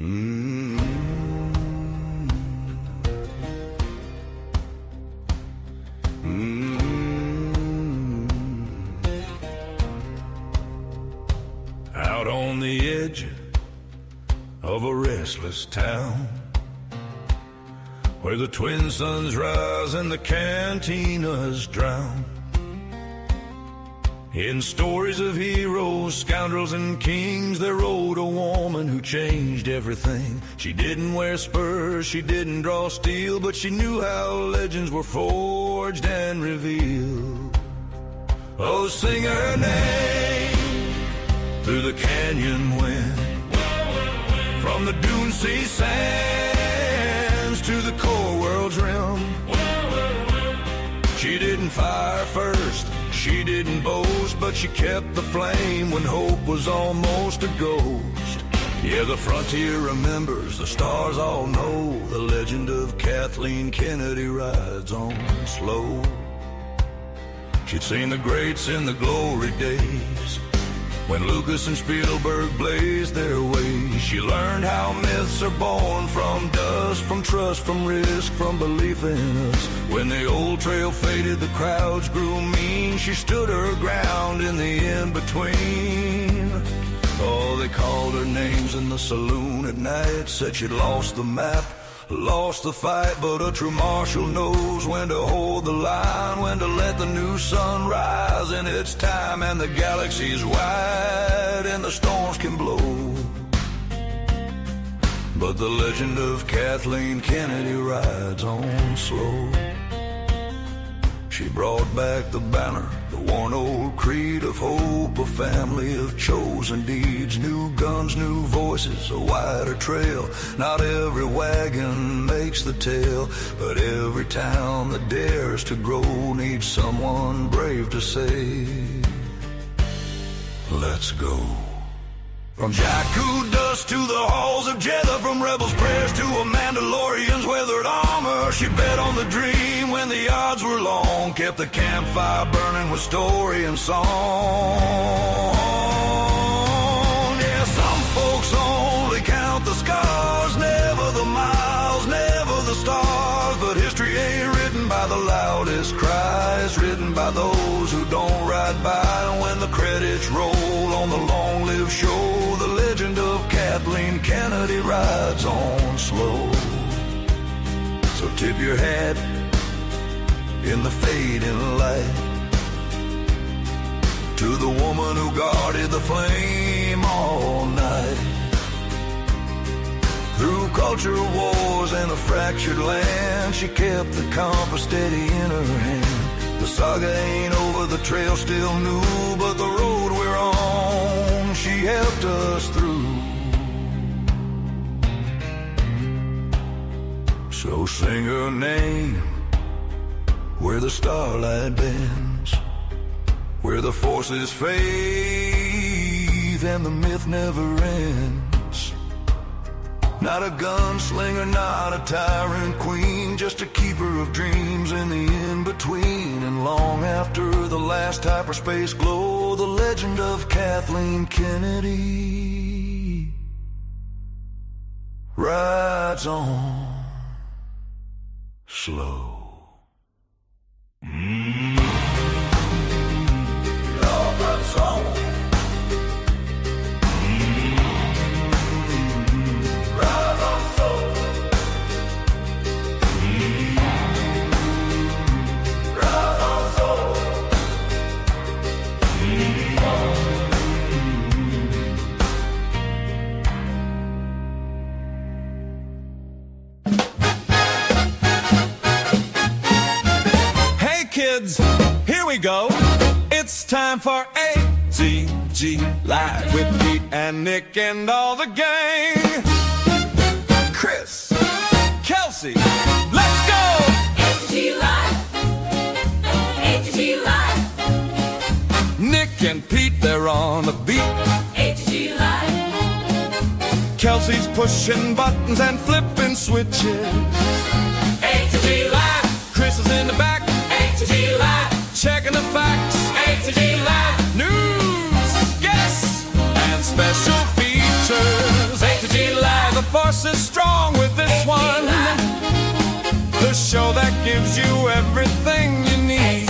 Mm-hmm. Out on the edge of a restless town, where the twin suns rise and the cantinas drown in stories of heroes, scoundrels, and kings, there rode a woman who changed everything. She didn't wear spurs, she didn't draw steel, but she knew how legends were forged and revealed. Oh, sing her name through the canyon wind, from the dune sea sands to the core world's rim. She didn't fire first, she didn't boast, but she kept the flame when hope was almost a ghost. Yeah, the frontier remembers, the stars all know, the legend of Kathleen Kennedy rides on slow. She'd seen the greats in the glory days, when Lucas and Spielberg blazed their ways. She learned how myths are born from dust, from trust, from risk, from belief in us. When the old trail faded, the crowds grew mean. She stood her ground in the in-between. Oh, they called her names in the saloon at night, said she'd lost the map, lost the fight, but a true marshal knows when to hold the line, when to let the new sun rise in its time. And the galaxy's wide and the storms can blow, but the legend of Kathleen Kennedy rides on slow. She brought back the banner, the worn old creed of hope, a family of chosen deeds, new guns, new voices, a wider trail. Not every wagon makes the tale, but every town that dares to grow needs someone brave to say, let's go. From Jakku dust to the halls of Jeddah, from rebels' prayers to a Mandalorian's weathered armor, she bet on the dream when the odds were long, kept the campfire burning with story and song. Yeah, some folks only count the scars, never the miles, never the stars, but history ain't written by the loudest cry, it's written by those who don't ride by. And when the credits roll on the long-lived show, the legend of Kathleen Kennedy rides on slow. So tip your hat in the fading light to the woman who guarded the flame all night. Through cultural wars and a fractured land, she kept the compass steady in her hand. The saga ain't over, the trail still new, but the road we're on, she helped us through. So sing her name where the starlight bends, where the forces fade and the myth never ends. Not a gunslinger, not a tyrant queen, just a keeper of dreams in the in-between. And long after the last hyperspace glow, the legend of Kathleen Kennedy rides on slow. Love that song. Kids, here we go. It's time for ATGLive with Pete and Nick and all the gang. Chris, Kelsey, let's go. ATGLive. ATGLive. Nick and Pete, they're on the beat. ATGLive. Kelsey's pushing buttons and flipping switches. ATGLive. Chris is in the back. ATGLive. Checking the facts. ATGLive. News, guests, and special features. ATGLive, the force is strong with this one. The show that gives you everything you need.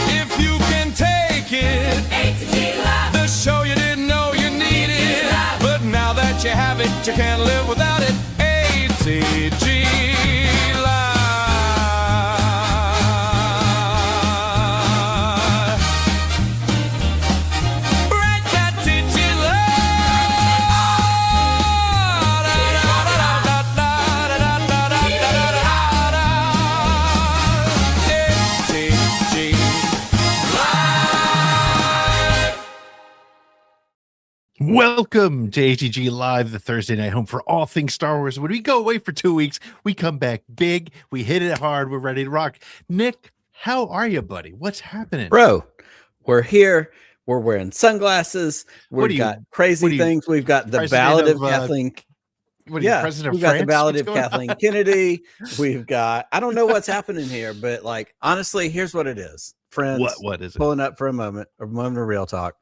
If you can take it, the show you didn't know you needed. But now that you have it, you can't live without it. ATG Live. Welcome to ATG Live, the Thursday night home for all things Star Wars. When we go away for 2 weeks, we come back big. We hit it hard. We're ready to rock. Nick, how are you, buddy? What's happening? Bro, we're here. We're wearing sunglasses. We've got crazy things. We've got the Ballad of Kathleen. What are you, President we've of got France? the Ballad What's of going Kathleen on? Kennedy. We've got, I don't know what's happening here, but like, honestly, here's what it is. Friends, What is it? Pulling up for a moment of real talk.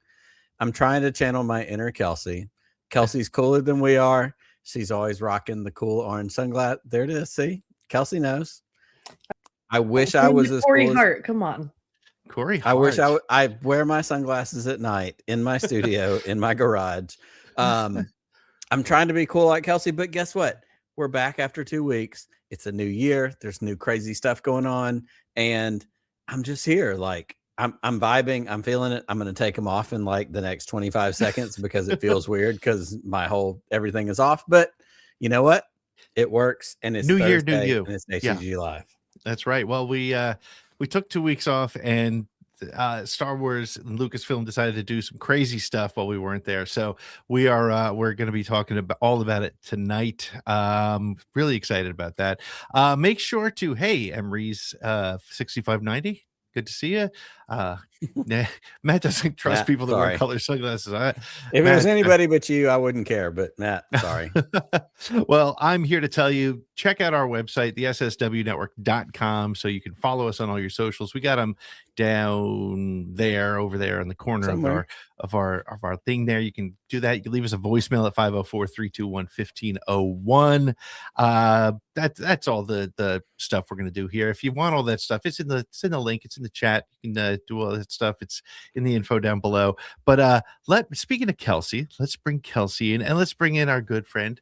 I'm trying to channel my inner Kelsey. Kelsey's cooler than we are. She's always rocking the cool orange sunglasses. There it is. See, Kelsey knows. I wish I was as Corey cool as, Hart. Come on. Corey I wish Hart. I wear my sunglasses at night in my studio, in my garage. I'm trying to be cool like Kelsey, but guess what? We're back after 2 weeks. It's a new year. There's new crazy stuff going on. And I'm just here. Like, I'm vibing. I'm feeling it. I'm going to take them off in like the next 25 seconds because it feels weird because everything is off. But you know what? It works. And it's New year, Thursday, new you. and it's ATG Live. That's right. Well, we took 2 weeks off, and Star Wars and Lucasfilm decided to do some crazy stuff while we weren't there. So we're going to be talking about all about it tonight. Really excited about that. Make sure to, hey, Emery's 6590. Good to see you. Matt doesn't trust Matt, people that wear sorry. color sunglasses. If it was anybody but you, I wouldn't care. But Matt, sorry. Well, I'm here to tell you, check out our website, the sswnetwork.com, so you can follow us on all your socials. We got them down there, over there in the corner of our thing there. You can do that. You can leave us a voicemail at 504-321-1501. That's all the stuff we're going to do here. If you want all that stuff, it's in the link, it's in the chat. You can do all that stuff. It's in the info down below. But speaking of Kelsey, let's bring Kelsey in, and let's bring in our good friend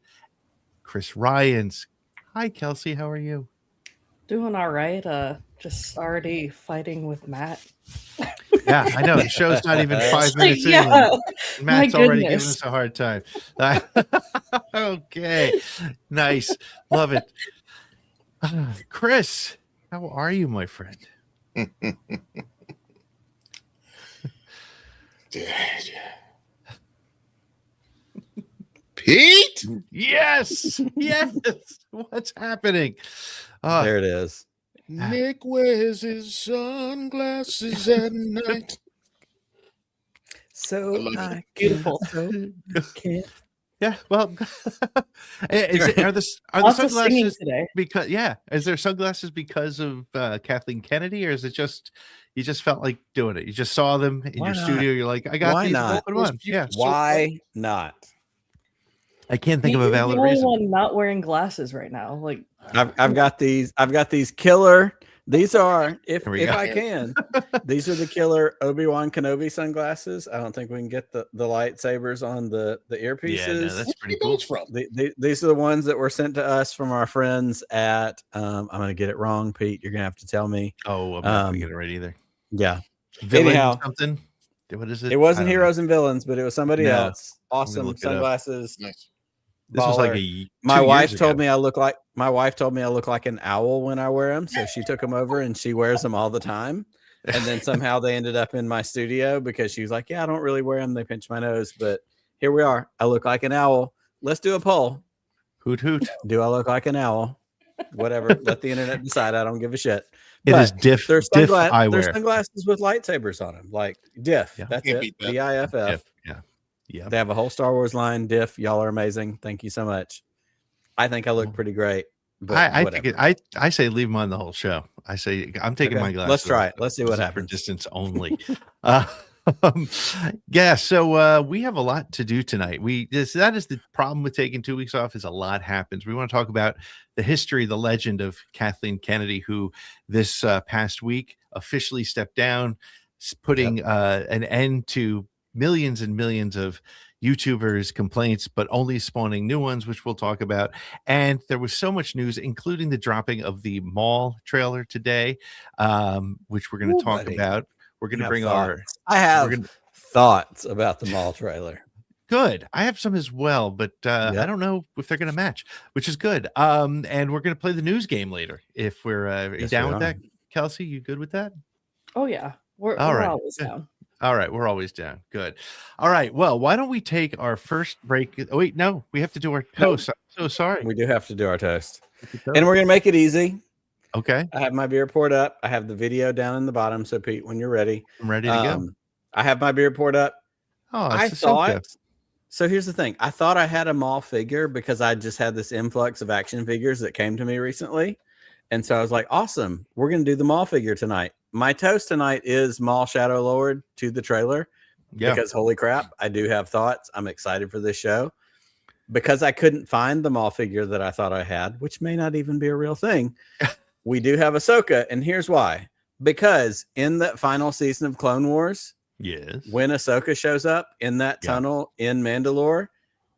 Chris Ryans. Hi, Kelsey. How are you? Doing all right. Just already fighting with Matt. Yeah, I know. The show's not even 5 minutes in. Matt's already giving us a hard time. Okay. Nice. Love it. Chris, how are you, my friend? Pete? Yes. Yes. What's happening? There it is. Nick wears his sunglasses at night. So Beautiful. Yeah, well, are the Lots of singing sunglasses today. because is there sunglasses because of Kathleen Kennedy, or is it just you just felt like doing it? You just saw them in Why your not? studio. You're like, I got Why these. not? Put 'em on. Yeah, Why not? I can't think of a You're valid the only reason. one not wearing glasses right now. Like, I've got these killer. These are, if Here we go. I can, these are the killer Obi-Wan Kenobi sunglasses. I don't think we can get the lightsabers on the earpieces. Yeah, no, that's pretty Where cool. those from? These are the ones that were sent to us from our friends at I'm gonna get it wrong, Pete. You're gonna have to tell me. Oh, I'm not gonna get it right either. Yeah. Villain Anyhow, something. What is it? It wasn't I don't know. Heroes and Villains, but it was somebody No, else. look Awesome it up. sunglasses. Nice. This was like Baller. a My 2 wife years told ago. me I look like an owl when I wear them, so she took them over and she wears them all the time. And then somehow they ended up in my studio because she was like, "Yeah, I don't really wear them. They pinch my nose." But here we are. I look like an owl. Let's do a poll. Hoot hoot. Do I look like an owl? Whatever. Let the internet decide. I don't give a shit. It But is diff There's eyewear. there's sunglasses with lightsabers on them, like Diff. Yeah. That's Can't it. beat that. DIFF. Yeah. They have a whole Star Wars line. Diff. Y'all are amazing. Thank you so much. I think I look pretty great. But I whatever. think I say leave them on the whole show. I say I'm taking Okay, my glasses. let's try off. it. Let's see This what is happens. For distance only. Um, yeah, so we have a lot to do tonight. That is the problem with taking 2 weeks off, is a lot happens. We want to talk about the history, the legend of Kathleen Kennedy, who this past week officially stepped down, putting an end to millions and millions of YouTubers' complaints, but only spawning new ones, which we'll talk about. And there was so much news, including the dropping of the Mall trailer today, which we're going to talk about. We're going to bring I have thoughts about the Mall trailer. Good. I have some as well, but I don't know if they're going to match, which is good. And we're going to play the news game later. If we're you down with that, Kelsey? You good with that? Oh yeah, we're right. always down. All right, we're always down. Good. All right. Well, why don't we take our first break? Oh, wait, no, we have to do our toast. I'm so sorry. We do have to do our toast, and we're going to make it easy. Okay. I have my beer poured up. I have the video down in the bottom. So Pete, when you're ready, I'm ready to go. I have my beer poured up. Oh, I thought. So here's the thing. I thought I had a Mall figure because I just had this influx of action figures that came to me recently. And so I was like, awesome. We're going to do the Mall figure tonight. My toast tonight is Mall Shadow Lord to the trailer. Yeah. Because holy crap, I do have thoughts. I'm excited for this show. Because I couldn't find the Mall figure that I thought I had, which may not even be a real thing. We do have Ahsoka. And here's why. Because in that final season of Clone Wars, yes, when Ahsoka shows up in that tunnel in Mandalore,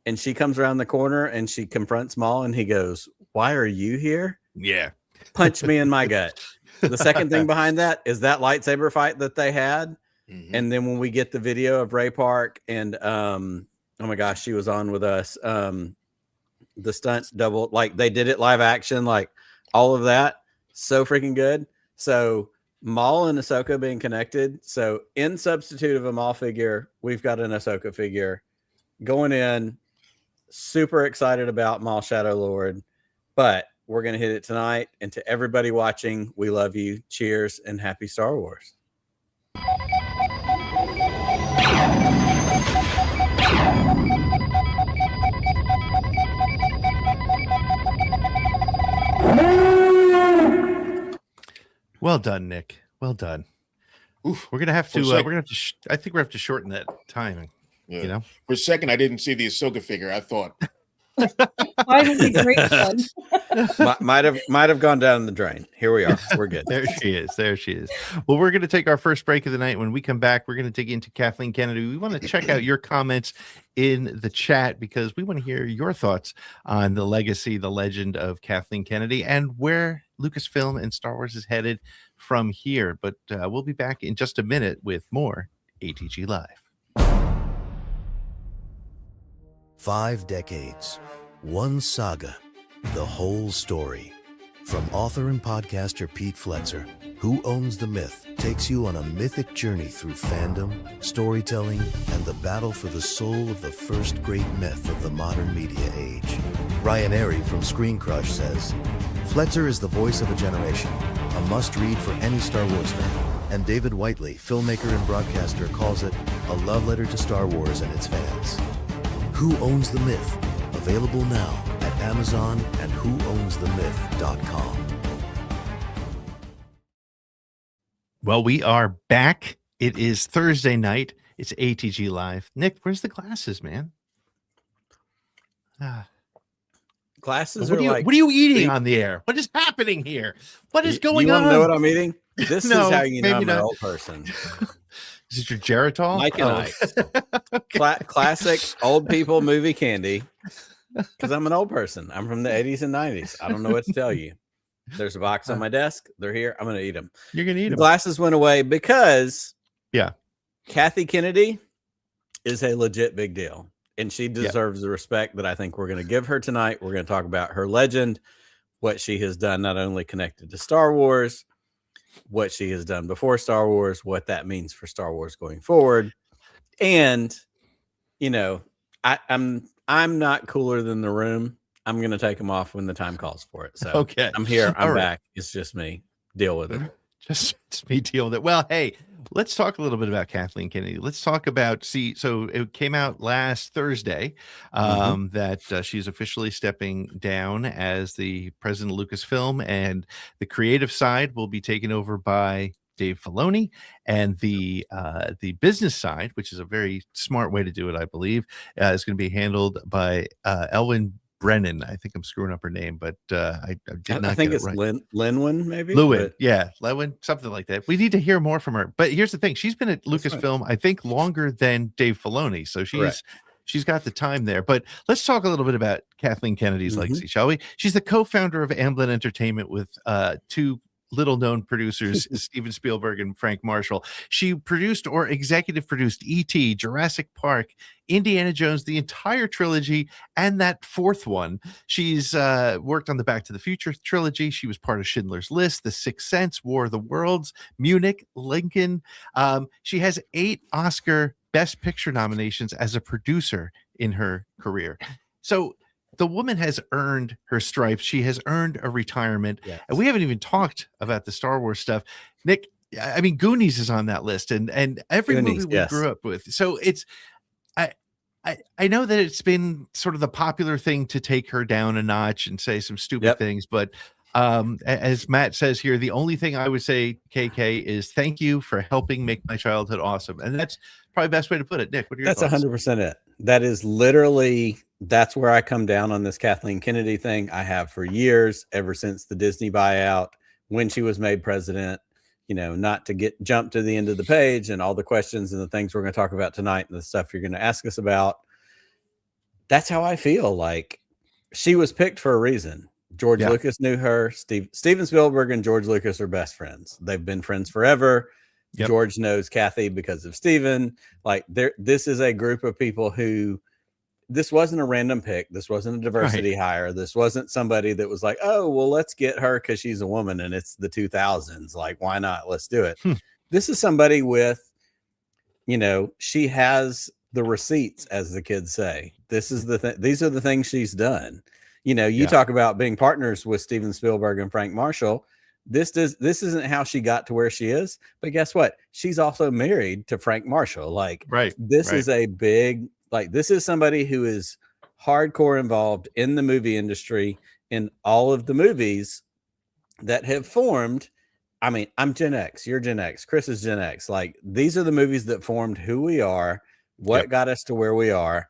and she comes around the corner and she confronts Maul, and he goes, "Why are you here?" Yeah, punch me in my gut. The second thing behind that is that lightsaber fight that they had, and then when we get the video of Ray Park and oh my gosh, she was on with us. The stunt double, like they did it live action, like all of that, so freaking good. So Maul and Ahsoka being connected. So in substitute of a Maul figure, we've got an Ahsoka figure going in. Super excited about Maul Shadow Lord, but we're going to hit it tonight. And to everybody watching, we love you. Cheers and happy Star Wars. Well done, Nick. Well done. Oof. We're gonna have to. We're gonna have to. I think we have to shorten that timing. Yeah. You know. For a second, I didn't see the Ahsoka figure. I thought Finally, great one. might have gone down the drain. Here we are. We're good. There she is. There she is. Well, we're going to take our first break of the night. When we come back, we're going to dig into Kathleen Kennedy. We want to check out your comments in the chat because we want to hear your thoughts on the legacy, the legend of Kathleen Kennedy, and where Lucasfilm and Star Wars is headed from here. But we'll be back in just a minute with more ATG Live. 5 decades, one saga, the whole story. From author and podcaster Pete Fletzer, Who Owns the Myth, takes you on a mythic journey through fandom, storytelling, and the battle for the soul of the first great myth of the modern media age. Ryan Airy from Screen Crush says, Fletzer is the voice of a generation, a must-read for any Star Wars fan. And David Whiteley, filmmaker and broadcaster, calls it a love letter to Star Wars and its fans. Who Owns the Myth? Available now at Amazon and whoownsthemyth.com. Well, we are back. It is Thursday night. It's ATG Live. Nick, where's the glasses, man? Glasses what are you eating on the air? What is happening here? What is going on? You want to know what I'm eating? This No, is how you know I'm not. an old person. Is it your Geritol? Mike and I. Classic old people movie candy. Because I'm an old person. I'm from the 80s and 90s. I don't know what to tell you. There's a box on my desk. They're here. I'm going to eat them. You're going to eat them. Glasses went away because yeah, Kathy Kennedy is a legit big deal. And she deserves the respect that I think we're going to give her tonight. We're going to talk about her legend, what she has done, not only connected to Star Wars, what she has done before Star Wars, what that means for Star Wars going forward. And, you know, I'm not cooler than the room. I'm going to take them off when the time calls for it. So okay, I'm here. I'm back. It's just me. Deal with it. Just me deal with it. Well, hey, let's talk a little bit about Kathleen Kennedy. Let's talk about, so it came out last Thursday that she's officially stepping down as the president of Lucasfilm, and the creative side will be taken over by Dave Filoni, and the business side, which is a very smart way to do it, I believe, is going to be handled by Elwyn Brennan. I think I'm screwing up her name, but I did not. I think get it's it right. Linwin, maybe. Lewin, yeah, Lewin, something like that. We need to hear more from her. But here's the thing: she's been at Lucasfilm, I think, longer than Dave Filoni, so she's got the time there. But let's talk a little bit about Kathleen Kennedy's legacy, shall we? She's the co-founder of Amblin Entertainment with two little-known producers, Steven Spielberg and Frank Marshall. She produced or executive produced E.T., Jurassic Park, Indiana Jones, the entire trilogy, and that fourth one. She's worked on the Back to the Future trilogy. She was part of Schindler's List, The Sixth Sense, War of the Worlds, Munich, Lincoln. She has 8 Oscar Best Picture nominations as a producer in her career. So the woman has earned her stripes. She has earned a retirement. Yes. And we haven't even talked about the Star Wars stuff. Nick, I mean, Goonies is on that list, and every movie we grew up with. So it's, I know that it's been sort of the popular thing to take her down a notch and say some stupid things, but as Matt says here, the only thing I would say, KK, is thank you for helping make my childhood awesome. And that's probably the best way to put it. Nick, what are your thoughts? 100% it. That is literally, that's where I come down on this Kathleen Kennedy thing. I have for years, ever since the Disney buyout, when she was made president, you know, not to jump to the end of the page and all the questions and the things we're going to talk about tonight and the stuff you're going to ask us about. That's how I feel. Like, she was picked for a reason. George Lucas knew her. Steven Spielberg and George Lucas are best friends. They've been friends forever. George knows Kathy because of Steven. Like, this is a group of people who, this wasn't a random pick. This wasn't a diversity hire. This wasn't somebody that was like, oh, well, let's get her because she's a woman and it's the 2000s. Like, why not? Let's do it. This is somebody with, you know, she has the receipts, as the kids say. This is these are the things she's done. You know, you talk about being partners with Steven Spielberg and Frank Marshall. This isn't how she got to where she is, but guess what? She's also married to Frank Marshall. Like, this is a big, like, this is somebody who is hardcore involved in the movie industry, in all of the movies that have formed. I mean, I'm Gen X, you're Gen X, Chris is Gen X. Like, these are the movies that formed who we are, what got us to where we are.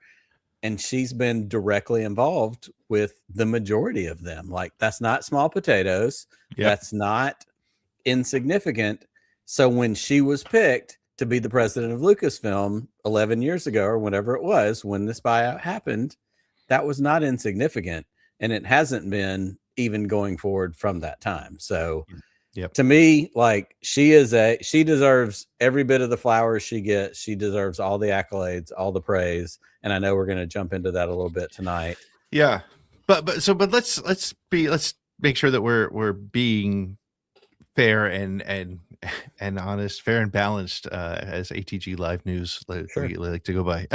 And she's been directly involved with the majority of them. Like, that's not small potatoes. That's not insignificant. So when she was picked to be the president of Lucasfilm 11 years ago, or whatever it was, when this buyout happened, that was not insignificant. And it hasn't been even going forward from that time. So to me, like, she deserves every bit of the flowers she gets. She deserves all the accolades, all the praise. And I know we're going to jump into that a little bit tonight. Yeah. But let's make sure that we're being fair and honest, fair and balanced, as ATGLive News we like to go by.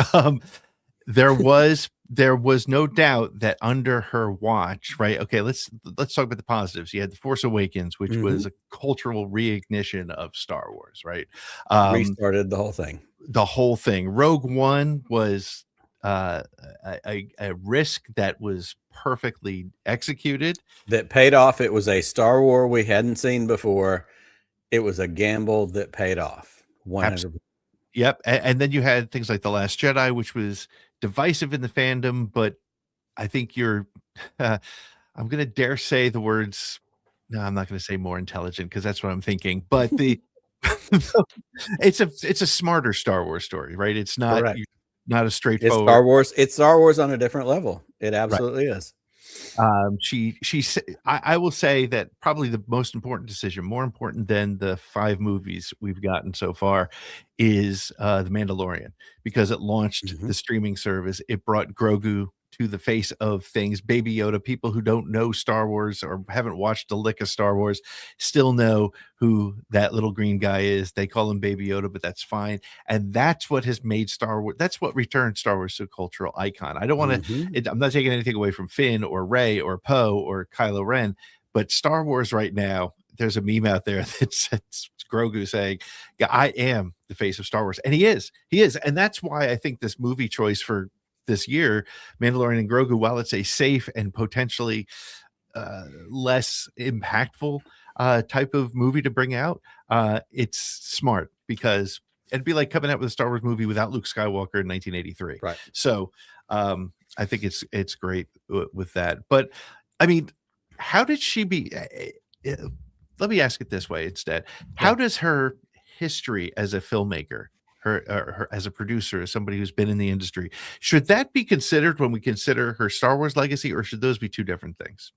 There was no doubt that under her watch, right? Okay, let's talk about the positives. You had The Force Awakens, which was a cultural reignition of Star Wars, right? Restarted the whole thing. The whole thing. Rogue One was a risk that was perfectly executed, that paid off. It was a Star Wars we hadn't seen before. It was a gamble that paid off. 100%. Yep. And then you had things like The Last Jedi, which was divisive in the fandom, but I think you're I'm gonna dare say the words, no, I'm not gonna say more intelligent, because that's what I'm thinking, but it's a smarter Star Wars story, right? It's not not a straightforward. It's Star Wars. It's Star Wars on a different level. It absolutely is. I will say that probably the most important decision, more important than the 5 movies we've gotten so far, is The Mandalorian, because it launched the streaming service. It brought Grogu to the face of things. Baby Yoda, people who don't know Star Wars or haven't watched a lick of Star Wars still know who that little green guy is. They call him Baby Yoda, but that's fine. And that's what has made Star Wars, that's what returned Star Wars to a cultural icon. I don't want to, I'm not taking anything away from Finn or Rey or Poe or Kylo Ren, but Star Wars right now, there's a meme out there that's Grogu saying, yeah, I am the face of Star Wars. And he is. And that's why I think this movie choice for this year, Mandalorian and Grogu, while it's a safe and potentially less impactful type of movie to bring out, it's smart because it'd be like coming out with a Star Wars movie without Luke Skywalker in 1983. Right. So I think it's great with that. But I mean, how did she be? Let me ask it this way instead. How does her history as a filmmaker, her as a producer, as somebody who's been in the industry, should that be considered when we consider her Star Wars legacy, or should those be two different things?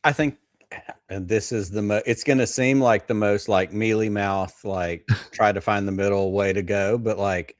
I think, and this is it's going to seem like the most like mealy mouth, like try to find the middle way to go, but like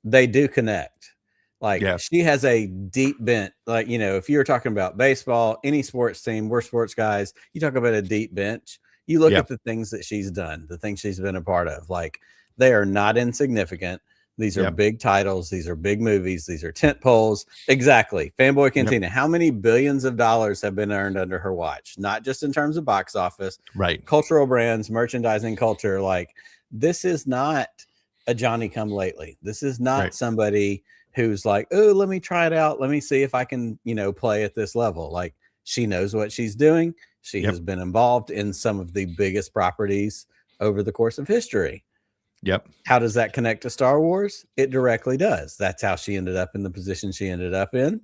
they do connect. Like she has a deep bent, like, you know, if you're talking about baseball, any sports team, we're sports guys, you talk about a deep bench, you look at the things that she's done, the things she's been a part of, like they are not insignificant. These are big titles. These are big movies. These are tent poles. Exactly. Fanboy Cantina. How many billions of dollars have been earned under her watch? Not just in terms of box office, right? Cultural brands, merchandising culture. Like this is not a Johnny come lately. This is not somebody who's like, oh, let me try it out. Let me see if I can, you know, play at this level. Like she knows what she's doing. She has been involved in some of the biggest properties over the course of history. Yep. How does that connect to Star Wars? It directly does. That's how she ended up in the position she ended up in.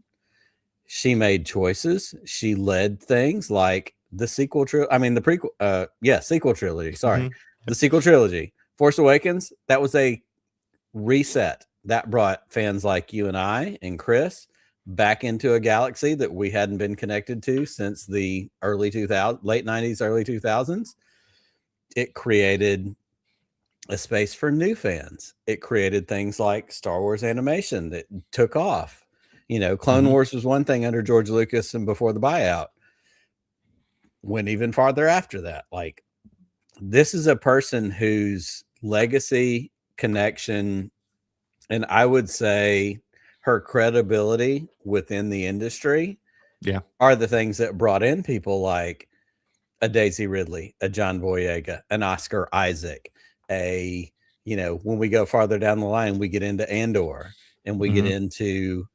She made choices. She led things like the sequel trilogy. I mean, the prequel, sequel trilogy. Sorry. The sequel trilogy. Force Awakens, that was a reset. That brought fans like you and I and Chris back into a galaxy that we hadn't been connected to since the early 2000s, late 90s, early 2000s. It created a space for new fans. It created things like Star Wars animation that took off. You know, Clone Wars was one thing under George Lucas and before the buyout. Went even farther after that. Like, this is a person whose legacy, connection, and I would say her credibility within the industry are the things that brought in people like a Daisy Ridley, a John Boyega, an Oscar Isaac, you know, when we go farther down the line, we get into Andor and we get into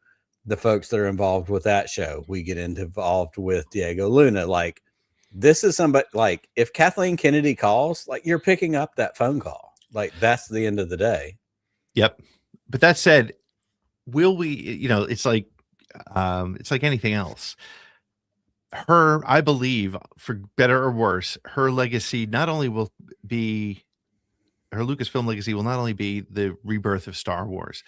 the folks that are involved with that show. We get involved with Diego Luna. Like, this is somebody, like, if Kathleen Kennedy calls, like, you're picking up that phone call. Like, that's the end of the day. Yep. But that said, will we, you know, it's like anything else. I believe, for better or worse, her legacy not only will be, her Lucasfilm legacy will not only be the rebirth of Star Wars,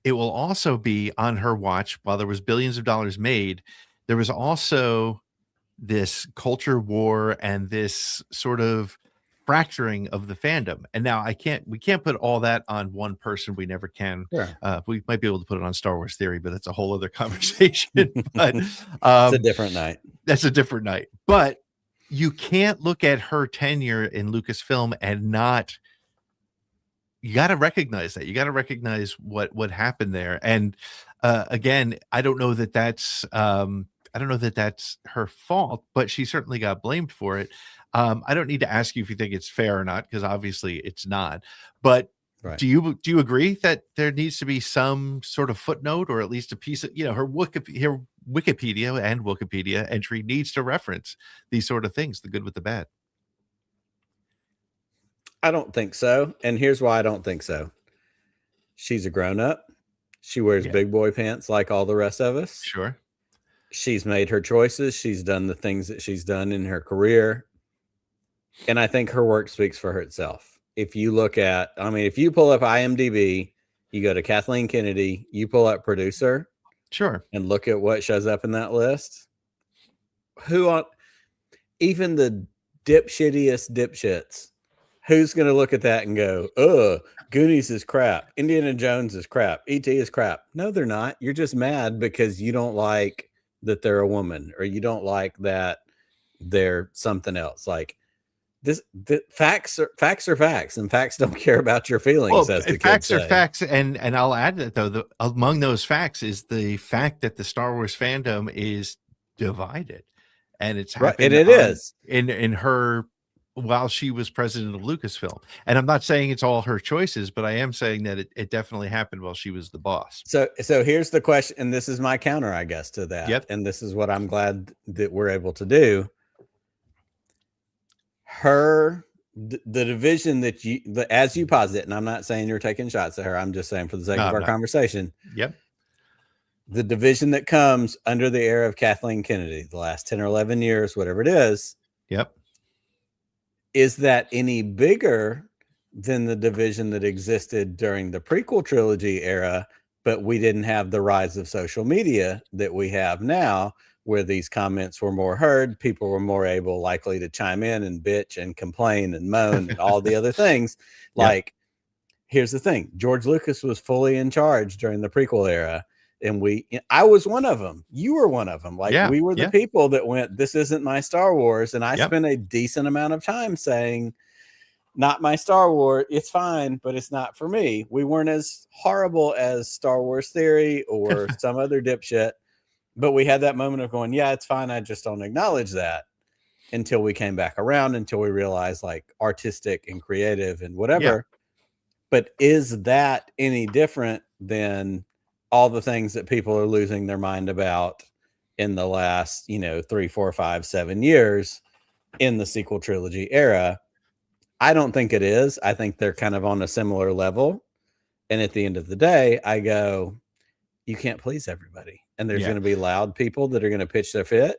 it will also be on her watch. While there was billions of dollars made, there was also this culture war and this sort of fracturing of the fandom. And now we can't put all that on one person. We never can. We might be able to put it on Star Wars Theory, but that's a whole other conversation. But it's a different night. That's a different night. But you can't look at her tenure in Lucasfilm and not, you got to recognize that. You got to recognize what happened there. And again, I don't know that that's her fault, but she certainly got blamed for it. I don't need to ask you if you think it's fair or not, because obviously it's not. But do you agree that there needs to be some sort of footnote, or at least a piece of, you know, her Wikipedia and Wikipedia entry needs to reference these sort of things, the good with the bad? I don't think so. And here's why I don't think so. She's a grown-up. She wears big boy pants like all the rest of us. Sure. She's made her choices. She's done the things that she's done in her career. And I think her work speaks for itself. If you look at, I mean, if you pull up IMDb, you go to Kathleen Kennedy, you pull up producer. Sure. And look at what shows up in that list. Even the dipshittiest dipshits, who's going to look at that and go, Goonies is crap. Indiana Jones is crap. E.T. is crap. No, they're not. You're just mad because you don't like that they're a woman, or you don't like that they're something else. Like, the facts are facts, and facts don't care about your feelings. Well, facts are facts. And I'll add that, though, among those facts is the fact that the Star Wars fandom is divided, and it's happened in her, while she was president of Lucasfilm. And I'm not saying it's all her choices, but I am saying that it definitely happened while she was the boss. So here's the question, and this is my counter, I guess, to that. And this is what I'm glad that we're able to do. the division that as you posit, and I'm not saying you're taking shots at her, I'm just saying for the sake of our conversation. Yep. The division that comes under the era of Kathleen Kennedy, the last 10 or 11 years, whatever it is. Yep. Is that any bigger than the division that existed during the prequel trilogy era, but we didn't have the rise of social media that we have now, where these comments were more heard, people were more likely to chime in and bitch and complain and moan and all the other things. Like, here's the thing. George Lucas was fully in charge during the prequel era. And I was one of them. You were one of them. Like, we were the people that went, this isn't my Star Wars. And I spent a decent amount of time saying, not my Star Wars. It's fine, but it's not for me. We weren't as horrible as Star Wars Theory or some other dipshit. But we had that moment of going, yeah, it's fine. I just don't acknowledge that, until we came back around, until we realized, like, artistic and creative and whatever. Yeah. But is that any different than all the things that people are losing their mind about in the last, 3, 4, 5, 7 years in the sequel trilogy era? I don't think it is. I think they're kind of on a similar level. And at the end of the day, I go, you can't please everybody. And there's going to be loud people that are going to pitch their fit.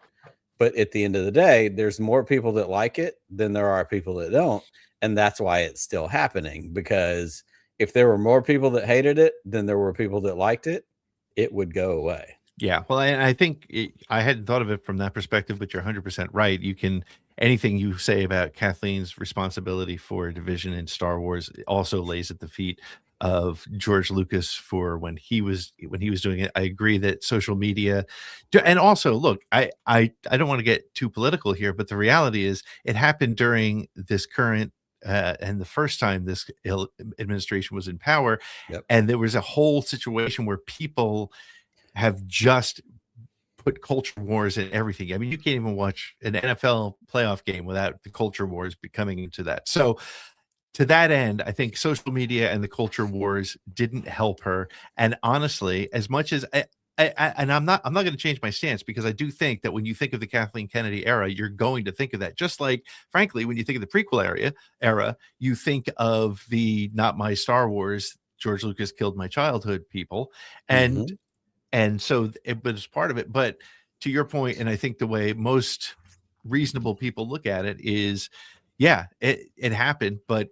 But at the end of the day, there's more people that like it than there are people that don't. And that's why it's still happening. Because if there were more people that hated it than there were people that liked it, it would go away. Yeah. Well, I think I hadn't thought of it from that perspective, but you're 100% right. Anything you say about Kathleen's responsibility for division in Star Wars also lays at the feet of George Lucas for when he was doing it. I agree that social media, and also look, I don't want to get too political here, but the reality is it happened during this current and the first time this administration was in power, and there was a whole situation where people have just put culture wars in everything. I mean, you can't even watch an NFL playoff game without the culture wars becoming into that. So to that end, I think social media and the culture wars didn't help her. And honestly, as much as I'm not going to change my stance, because I do think that when you think of the Kathleen Kennedy era, you're going to think of that. Just like, frankly, when you think of the prequel era, you think of the not my Star Wars, George Lucas killed my childhood people. And so it was part of it. But to your point, and I think the way most reasonable people look at it is, it happened, but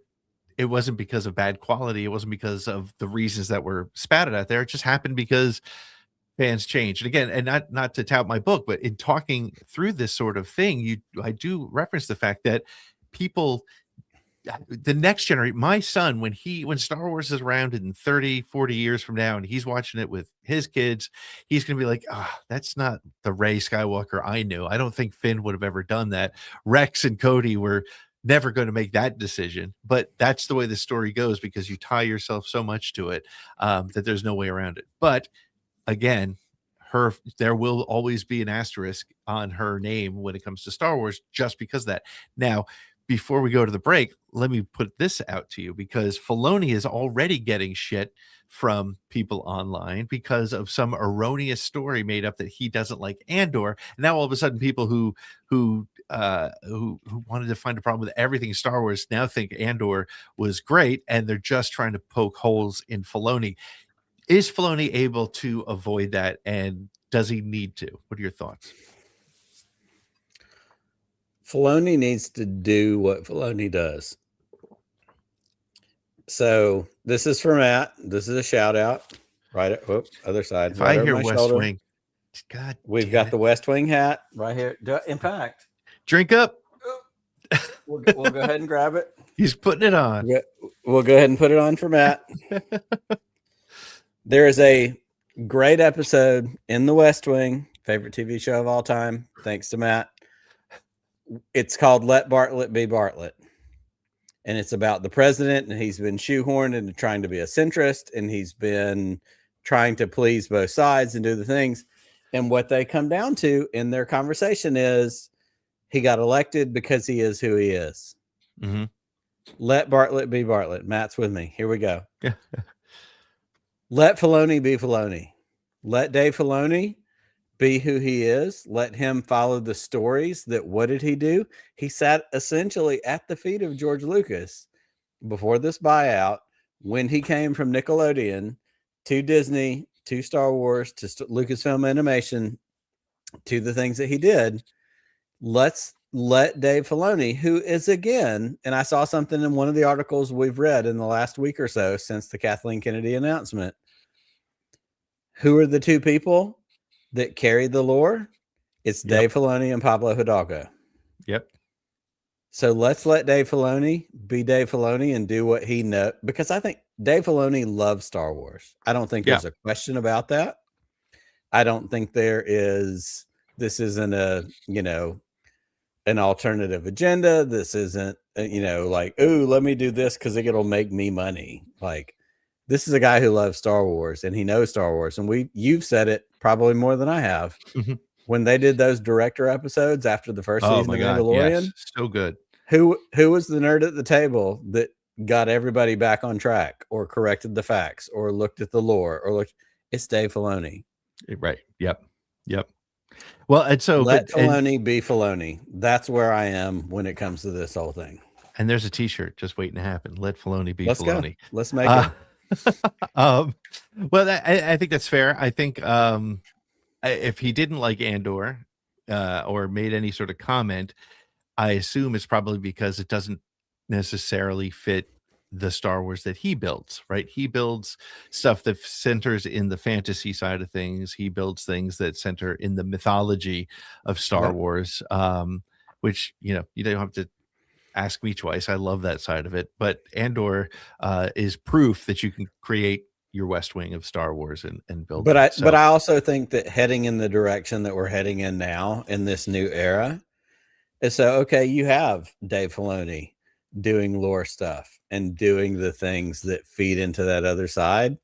it wasn't because of bad quality. It wasn't because of the reasons that were spatted out there. It just happened because fans change. And again, and not to tout my book, but in talking through this sort of thing, I do reference the fact that people, the next generation, my son, when Star Wars is around in 30, 40 years from now, and he's watching it with his kids, he's going to be like, that's not the Rey Skywalker I knew. I don't think Finn would have ever done that. Rex and Cody were never going to make that decision, but that's the way the story goes, because you tie yourself so much to it that there's no way around it. But again, there will always be an asterisk on her name when it comes to Star Wars, just because of that. Now, before we go to the break, let me put this out to you, because Filoni is already getting shit from people online because of some erroneous story made up that he doesn't like Andor. Now all of a sudden, people who wanted to find a problem with everything Star Wars now think Andor was great, and they're just trying to poke holes in Filoni. Is Filoni able to avoid that, and does he need to? What are your thoughts? Filoni needs to do what Filoni does. So this is for Matt. This is a shout out. Right, other side. If I hear West Wing, God, we've got the West Wing hat right here. In fact, drink up. We'll go ahead and grab it. He's putting it on. We'll go ahead and put it on for Matt. There is a great episode in the West Wing, favorite TV show of all time, thanks to Matt. It's called Let Bartlett Be Bartlett. And it's about the president, and he's been shoehorned into trying to be a centrist, and he's been trying to please both sides and do the things. And what they come down to in their conversation is he got elected because he is who he is. Mm-hmm. Let Bartlett be Bartlett. Matt's with me. Here we go. Let Filoni be Filoni. Let Dave Filoni be who he is. Let him follow the stories. That what did he do? He sat essentially at the feet of George Lucas before this buyout when he came from Nickelodeon to Disney, to Star Wars, to Lucasfilm Animation, to the things that he did. Let's let Dave Filoni, who is again, and I saw something in one of the articles we've read in the last week or so since the Kathleen Kennedy announcement. Who are the two people that carry the lore? It's Dave Filoni and Pablo Hidalgo. Yep. So let's let Dave Filoni be Dave Filoni and do what he knows, because I think Dave Filoni loves Star Wars. I don't think there's a question about that. I don't think this isn't an alternative agenda. This isn't, like, ooh, let me do this because it'll make me money. Like, this is a guy who loves Star Wars and he knows Star Wars. And you've said it probably more than I have. Mm-hmm. When they did those director episodes after the first season of Mandalorian, yes, so good. Who was the nerd at the table that got everybody back on track or corrected the facts or looked at the lore it's Dave Filoni. Right. Yep. Well, and so let Filoni be Filoni. That's where I am when it comes to this whole thing. And there's a t-shirt just waiting to happen. Let Filoni be Let's Filoni. Go. Let's make it. Well, I think that's fair. I think if he didn't like Andor or made any sort of comment, I assume it's probably because it doesn't necessarily fit the Star Wars that he builds, right? He builds stuff that centers in the fantasy side of things. He builds things that center in the mythology of Star Wars, which, you don't have to ask me twice. I love that side of it. But Andor is proof that you can create your West Wing of Star Wars and build but I also think that heading in the direction that we're heading in now in this new era is you have Dave Filoni doing lore stuff and doing the things that feed into that other side.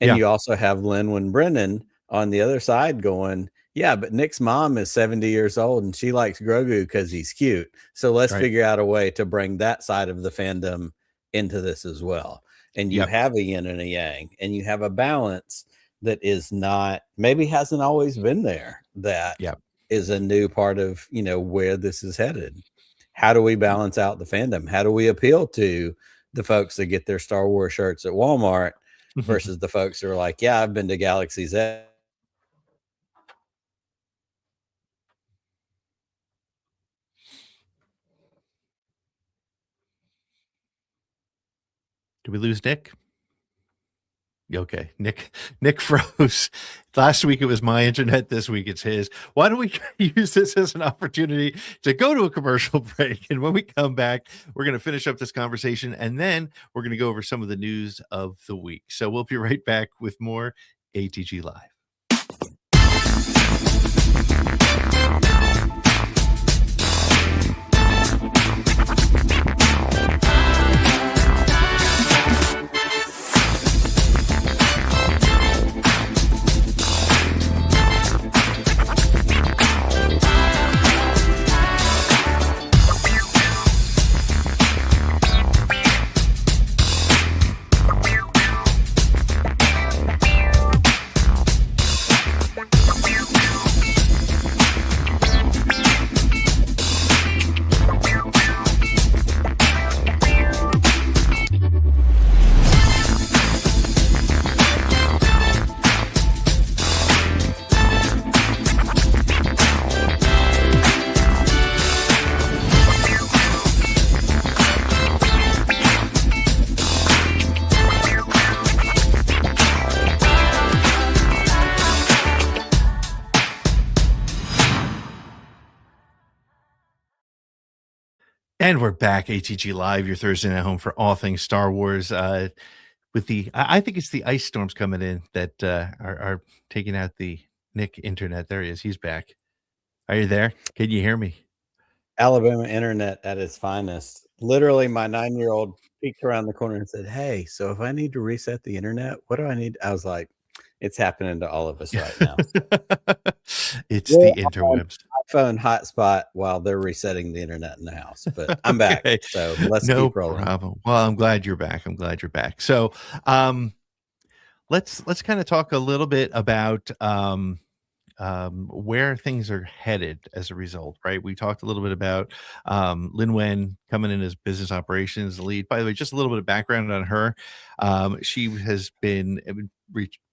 And you also have Lin-Wen Brennan on the other side going, but Nick's mom is 70 years old and she likes Grogu because he's cute. So let's figure out a way to bring that side of the fandom into this as well. And you have a yin and a yang, and you have a balance that is not, maybe hasn't always been there. That is a new part of, where this is headed. How do we balance out the fandom? How do we appeal to the folks that get their Star Wars shirts at Walmart versus the folks who are like, I've been to Galaxy's Edge. Did we lose Nick? Okay, Nick froze. Last week it was my internet. This week it's his. Why don't we use this as an opportunity to go to a commercial break? And when we come back, we're going to finish up this conversation, and then we're going to go over some of the news of the week. So we'll be right back with more ATG Live. And we're back, ATG Live, your Thursday night home for all things Star Wars. With I think it's the ice storms coming in that are taking out the Nick internet. There he is. He's back. Are you there? Can you hear me? Alabama internet at its finest. Literally, my 9-year-old peeked around the corner and said, "Hey, so if I need to reset the internet, what do I need?" I was like, "It's happening to all of us right now." It's the interwebs. Phone hotspot while they're resetting the internet in the house, but I'm back. So let's keep rolling. Problem. Well, I'm glad you're back. So let's kind of talk a little bit about where things are headed as a result, right? We talked a little bit about Lin Wen coming in as business operations lead. By the way, just a little bit of background on her. She has been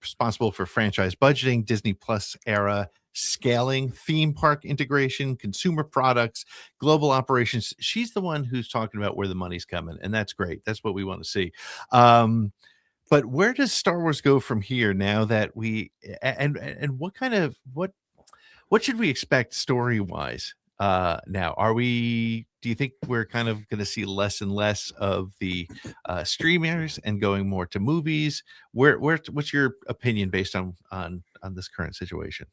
responsible for franchise budgeting, Disney Plus era scaling, theme park integration, consumer products, global operations. She's the one who's talking about where the money's coming, and that's great. That's what we want to see. But where does Star Wars go from here now that we and what should we expect story wise now? Do you think we're kind of going to see less and less of the streamers and going more to movies? What's your opinion based on this current situation?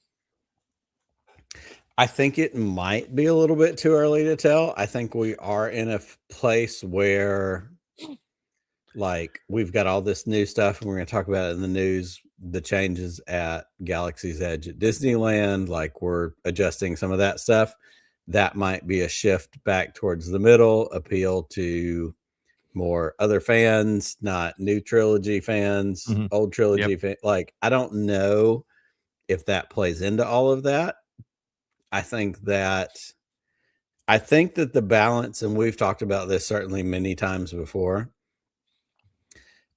I think it might be a little bit too early to tell. I think we are in a place where, like, we've got all this new stuff, and we're going to talk about it in the news. The changes at Galaxy's Edge at Disneyland, like, we're adjusting some of that stuff. That might be a shift back towards the middle, appeal to more other fans, not new trilogy fans, old trilogy fans. Like, I don't know if that plays into all of that. I think that the balance, and we've talked about this certainly many times before,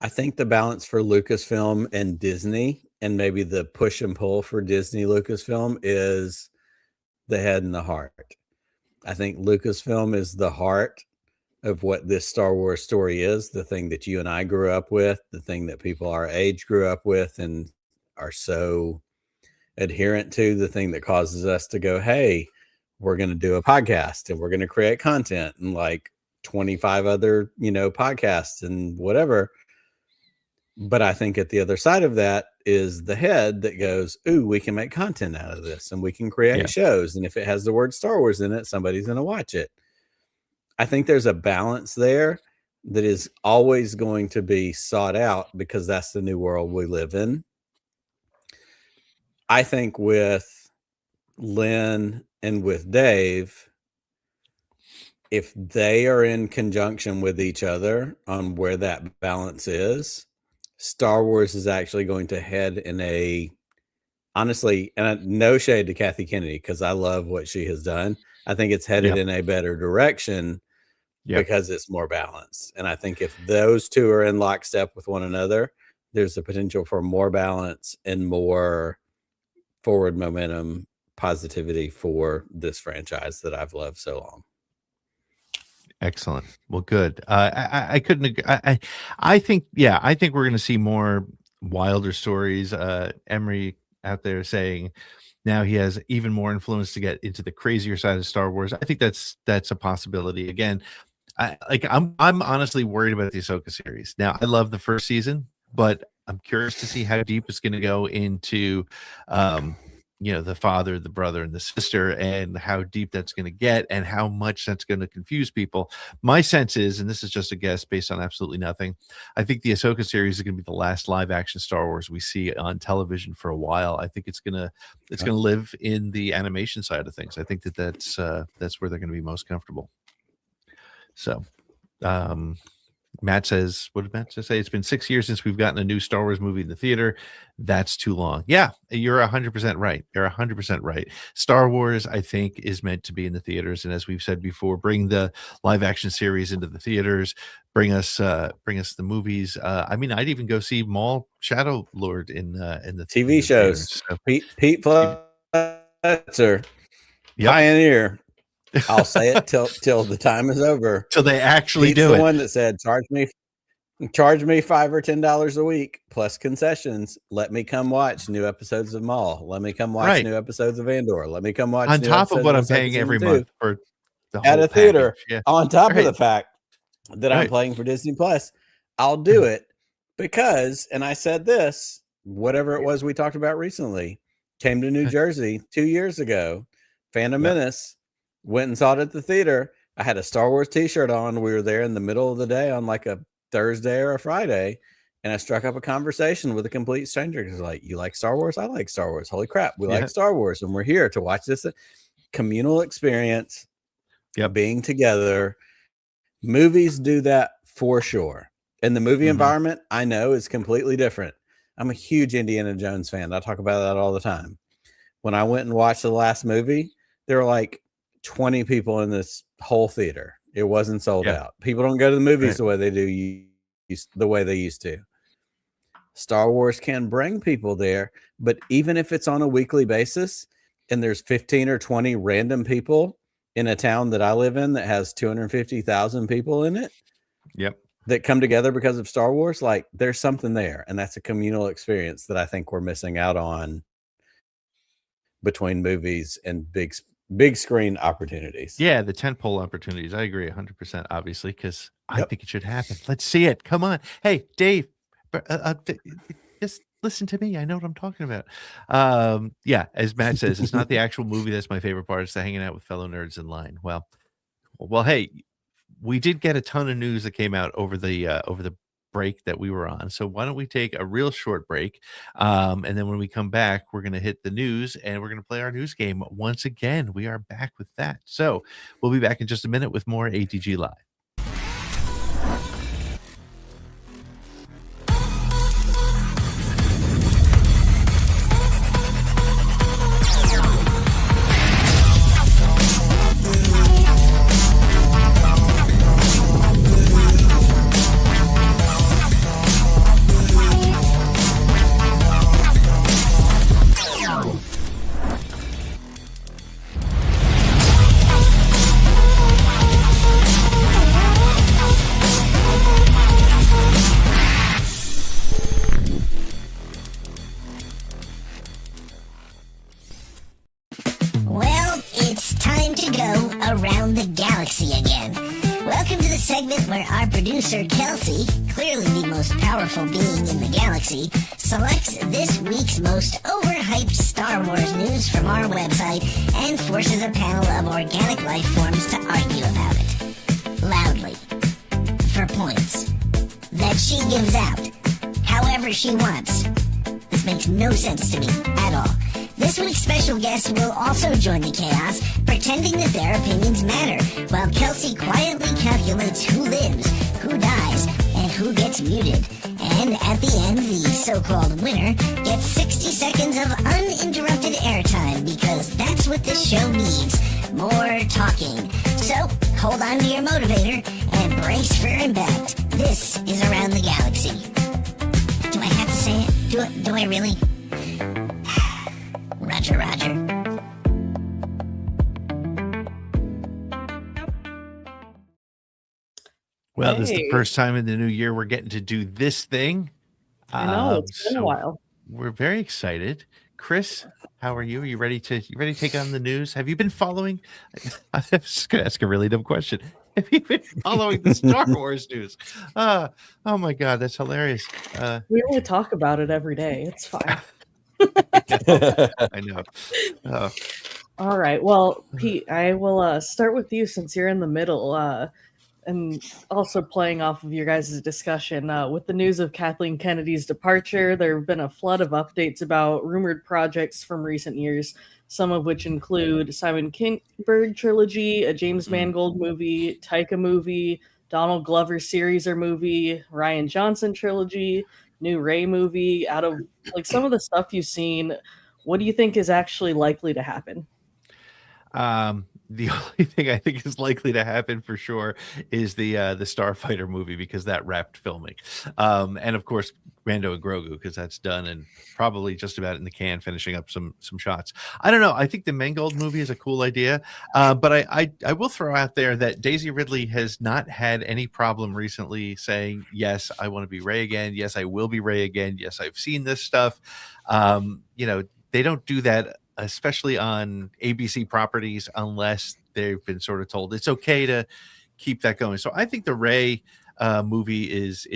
I think the balance for Lucasfilm and Disney, and maybe the push and pull for Disney Lucasfilm, is the head and the heart. I think Lucasfilm is the heart of what this Star Wars story is, the thing that you and I grew up with, the thing that people our age grew up with and are so adherent to, the thing that causes us to go, hey, we're going to do a podcast and we're going to create content, and like 25 other, podcasts and whatever. But I think at the other side of that is the head that goes, ooh, we can make content out of this and we can create shows. And if it has the word Star Wars in it, somebody's going to watch it. I think there's a balance there that is always going to be sought out because that's the new world we live in. I think with Lynn and with Dave, if they are in conjunction with each other on where that balance is, Star Wars is actually going to head in a, honestly, and no shade to Kathleen Kennedy, because I love what she has done. I think it's headed in a better direction because it's more balanced. And I think if those two are in lockstep with one another, there's the potential for more balance and more forward momentum, positivity for this franchise that I've loved so long. Excellent. Well, good. I couldn't agree. I think we're going to see more wilder stories. Emery out there saying now he has even more influence to get into the crazier side of Star Wars. I think that's a possibility. Again, I'm honestly worried about the Ahsoka series. Now, I love the first season, but I'm curious to see how deep it's going to go into, the father, the brother, and the sister, and how deep that's going to get, and how much that's going to confuse people. My sense is, and this is just a guess based on absolutely nothing, I think the Ahsoka series is going to be the last live-action Star Wars we see on television for a while. I think it's going to live in the animation side of things. I think that's where they're going to be most comfortable. So, Matt says, what did Matt just say? It's been 6 years since we've gotten a new Star Wars movie in the theater. That's too long. Yeah, you're 100% right. You're 100% right. Star Wars, I think, is meant to be in the theaters. And as we've said before, bring the live action series into the theaters. Bring us the movies. I mean, I'd even go see Maul Shadow Lord in the TV shows. So, Pete Fletcher, pioneer. I'll say it till the time is over. Till they actually Pete's do the it. One that said, charge me $5 or $10 a week plus concessions. Let me come watch new episodes of Maul. Let me come watch new episodes of Andor. Let me come watch on top of what I'm paying every month for the whole at a theater. Yeah. On top of the fact that I'm playing for Disney Plus, I'll do it because, and I said this, whatever it was we talked about recently, came to New Jersey 2 years ago. Phantom Menace. Went and saw it at the theater. I had a Star Wars t-shirt on. We were there in the middle of the day on like a Thursday or a Friday. And I struck up a conversation with a complete stranger. Because like, you like Star Wars? I like Star Wars. Holy crap. We like Star Wars. And we're here to watch this communal experience. Being together. Movies do that for sure. And the movie environment, I know, is completely different. I'm a huge Indiana Jones fan. I talk about that all the time. when I went and watched the last movie, there were like 20 people in this whole theater. It wasn't sold out. People don't go to the movies the way they do the way they used to. Star Wars can bring people there, but even if it's on a weekly basis and there's 15 or 20 random people in a town that I live in that has 250,000 people in it, that come together because of Star Wars, like there's something there, and that's a communal experience that I think we're missing out on between movies and big screen opportunities. Yeah, the tentpole opportunities. I agree 100%, obviously, because I think it should happen. Let's see it. Come on. Hey, Dave, just listen to me. I know what I'm talking about. Yeah, as Matt says, it's not the actual movie that's my favorite part. It's the hanging out with fellow nerds in line. Well, hey, we did get a ton of news that came out over the break that we were on. So why don't we take a real short break? And then when we come back, we're going to hit the news and we're going to play our news game once again. We are back with that. So we'll be back in just a minute with more ATG Live. Well, it's time to go around the galaxy again. Welcome to the segment where our producer, Kelsey, clearly the most powerful being in the galaxy, selects this week's most overhyped Star Wars news from our website and forces a panel of organic life forms to argue about it. Loudly. For points. That she gives out. However she wants. This makes no sense to me at all. This week's special guest will also join the chaos, pretending that their opinions matter, while Kelsey quietly calculates who lives, who dies, and who gets muted. And at the end, the so-called winner gets 60 seconds of uninterrupted airtime, because that's what this show needs. More talking. So, hold on to your motivator and brace for impact. This is Around the Galaxy. Do I have to say it? Do I really? Roger, Roger. Well, this is the first time in the new year we're getting to do this thing. I know, it's been a while. We're very excited. Chris, how are you? Are you ready to take on the news? Have you been following? I was just going to ask a really dumb question. Have you been following the Star Wars news? Oh my God, that's hilarious. We only talk about it every day. It's fine. I know. All right. Well, Pete, I will start with you since you're in the middle, and also playing off of your guys' discussion. With the news of Kathleen Kennedy's departure, there have been a flood of updates about rumored projects from recent years, some of which include Simon Kinberg trilogy, a James Mangold movie, Taika movie, Donald Glover series or movie, Rian Johnson trilogy, new Rey movie. Out of like some of the stuff you've seen, what do you think is actually likely to happen? The only thing I think is likely to happen for sure is the Starfighter movie, because that wrapped filming, and of course Mando and Grogu, because that's done and probably just about in the can, finishing up some shots. I don't know. I think the Mangold movie is a cool idea, but I will throw out there that Daisy Ridley has not had any problem recently saying, yes, I want to be Rey again. Yes, I will be Rey again. Yes, I've seen this stuff. They don't do that, especially on ABC properties, unless they've been sort of told it's okay to keep that going. So I think the Rey movie is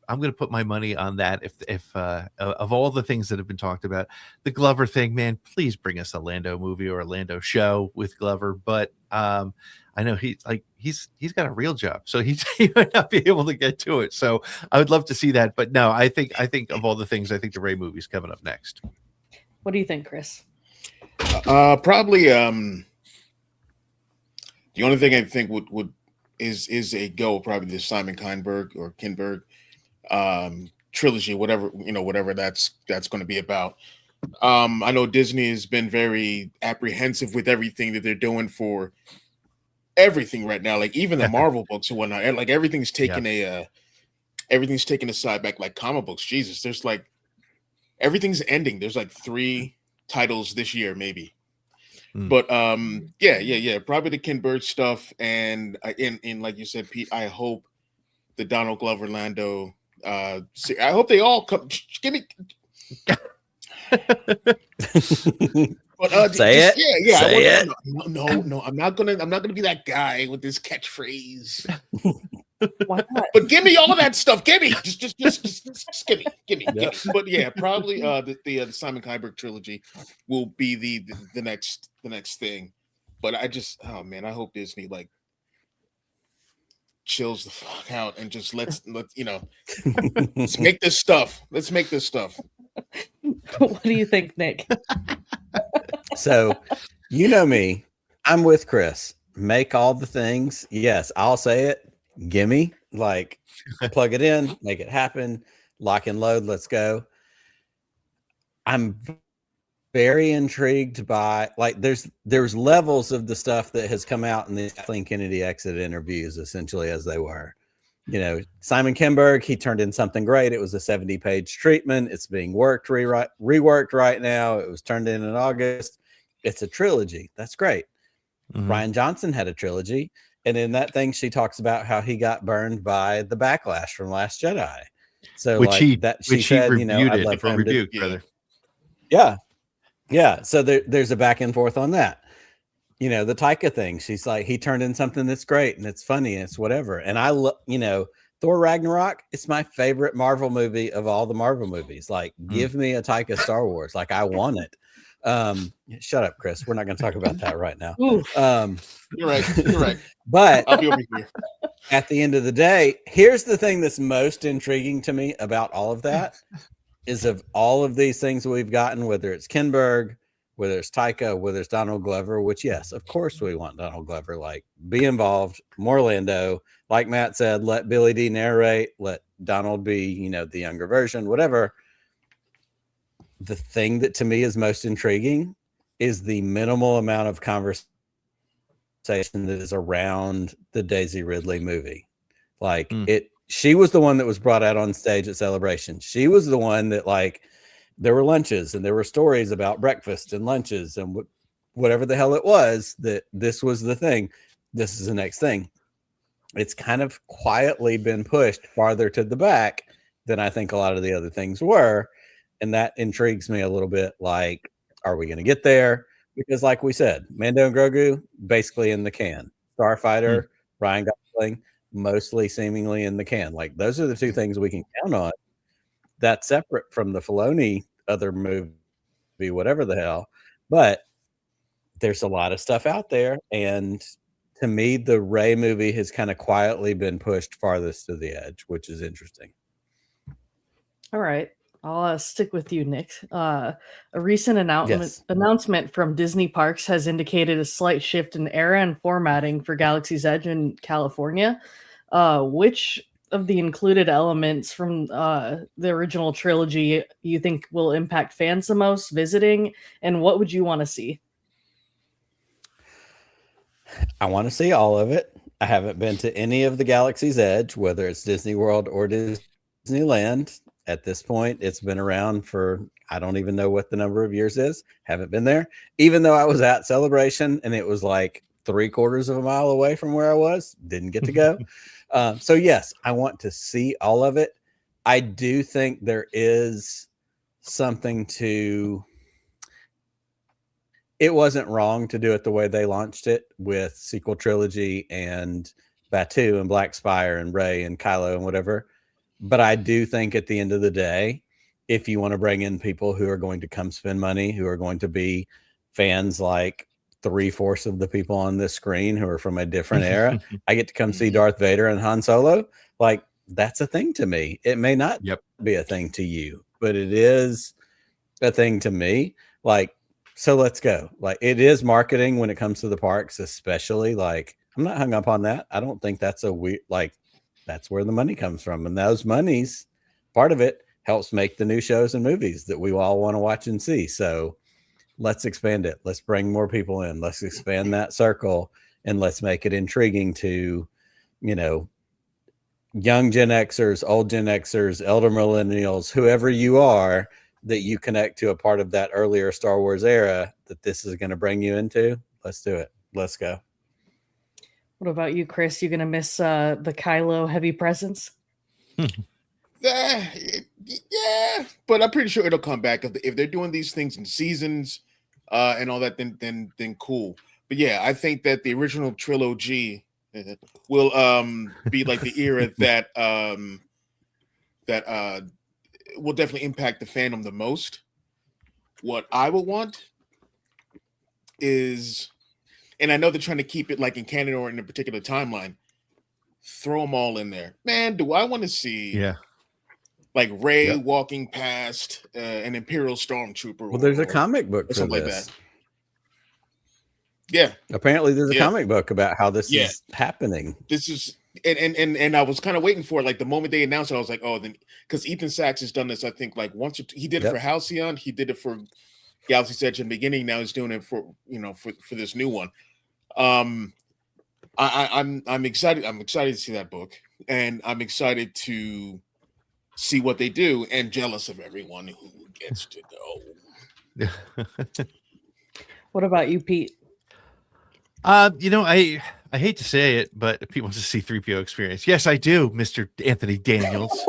I'm going to put my money on that. If of all the things that have been talked about, the Glover thing, man, please bring us a Lando movie or a Lando show with Glover. But I know he's got a real job, so he might not be able to get to it. So I would love to see that. But no, I think of all the things, I think the Rey movie's coming up next. What do you think, Chris? Probably the only thing I think would is a go, probably the Simon Kinberg trilogy, whatever that's going to be about. I know Disney has been very apprehensive with everything that they're doing for everything right now, like even the Marvel books and whatnot. And like everything's taking everything's taking a side back, like comic books. Jesus, there's like everything's ending. There's like 3 titles this year, maybe. But yeah. Probably the Ken Burns stuff, and in like you said, Pete, I hope the Donald Glover Lando. I hope they all come. Give me. But say it. Yeah. Say it. No. I'm not gonna be that guy with this catchphrase. Why not? But give me all of that stuff. Give me, just give me. Give me. But yeah, probably the Simon Kinberg trilogy will be the next thing. But I just, oh man, I hope Disney like chills the fuck out and just let's let's make this stuff. Let's make this stuff. What do you think, Nick? So, you know me, I'm with Chris. Make all the things. Yes, I'll say it. Gimme, like plug it in, make it happen, lock and load, let's go. I'm very intrigued by like there's levels of the stuff that has come out in the Kathleen Kennedy exit interviews, essentially as they were. You know, Simon Kinberg, he turned in something great. It was a 70-page treatment. It's being reworked right now. It was turned in August. It's a trilogy. That's great. Rian Johnson had a trilogy. And in that thing, she talks about how he got burned by the backlash from Last Jedi. So she said, you know, I'd love for him to, yeah. So there's a back and forth on that. You know, the Taika thing. She's like, he turned in something that's great and it's funny and it's whatever. And I love, you know, Thor Ragnarok. It's my favorite Marvel movie of all the Marvel movies. Like, give me a Taika Star Wars. Like, I want it. Shut up, Chris. We're not going to talk about that right now. You're right. But I'll be over here. At the end of the day, here's the thing that's most intriguing to me about all of that is of all of these things we've gotten, whether it's Kinberg, whether it's Taika, whether it's Donald Glover, which yes, of course we want Donald Glover, like be involved, more Lando, like Matt said, let Billy D narrate, let Donald be, you know, the younger version, whatever. The thing that to me is most intriguing is the minimal amount of conversation that is around the Daisy Ridley movie. Like she was the one that was brought out on stage at Celebration. She was the one that, like, there were lunches and there were stories about breakfast and lunches and whatever the hell it was, that this was the thing. This is the next thing. It's kind of quietly been pushed farther to the back than I think a lot of the other things were. And that intrigues me a little bit. Like, are we going to get there? Because like we said, Mando and Grogu, basically in the can. Starfighter, Ryan Gosling, mostly seemingly in the can. Like, those are the two things we can count on. That's separate from the Filoni other movie, whatever the hell. But there's a lot of stuff out there. And to me, the Rey movie has kind of quietly been pushed farthest to the edge, which is interesting. All right. I'll stick with you, Nick. A recent announcement from Disney Parks has indicated a slight shift in era and formatting for Galaxy's Edge in California. Which of the included elements from the original trilogy you think will impact fans the most visiting, and what would you want to see? I want to see all of it. I haven't been to any of the Galaxy's Edge, whether it's Disney World or Disneyland. At this point, it's been around for, I don't even know what the number of years is. Haven't been there, even though I was at Celebration and it was like 3/4 of a mile away from where I was. Didn't get to go. So yes, I want to see all of it. I do think there is something to, it wasn't wrong to do it the way they launched it with sequel trilogy and Batuu and Black Spire and Rey and Kylo and whatever. But I do think at the end of the day, if you want to bring in people who are going to come spend money, who are going to be fans like 3/4 of the people on this screen who are from a different era, I get to come see Darth Vader and Han Solo. Like, that's a thing to me. It may not be a thing to you, but it is a thing to me. Like, so let's go. Like, it is marketing when it comes to the parks, especially. Like, I'm not hung up on that. I don't think that's a weird, like, that's where the money comes from. And those monies, part of it helps make the new shows and movies that we all want to watch and see. So let's expand it. Let's bring more people in. Let's expand that circle, and let's make it intriguing to, young Gen Xers, old Gen Xers, elder millennials, whoever you are, that you connect to a part of that earlier Star Wars era that this is going to bring you into. Let's do it. Let's go. What about you, Chris? You gonna miss the Kylo heavy presence? Yeah, but I'm pretty sure it'll come back if they're doing these things in seasons and all that. Then cool. But yeah, I think that the original trilogy will be like the era that will definitely impact the fandom the most. What I would want is, and I know they're trying to keep it like in canon or in a particular timeline, throw them all in there. Man, do I want to see like Rey walking past an Imperial Stormtrooper? Well, there's a comic book or for something this. like that. Yeah. Apparently there's a comic book about how this is happening. This is and I was kind of waiting for it. Like the moment they announced it, I was like, oh, then because Ethan Sachs has done this, I think like once he did it for Halcyon, he did it for Galaxy's Edge in the beginning. Now he's doing it for for this new one. I'm excited. I'm excited to see that book, and I'm excited to see what they do, and jealous of everyone who gets to go. What about you, Pete? I hate to say it, but people want to see 3PO experience. Yes, I do, Mr. Anthony Daniels.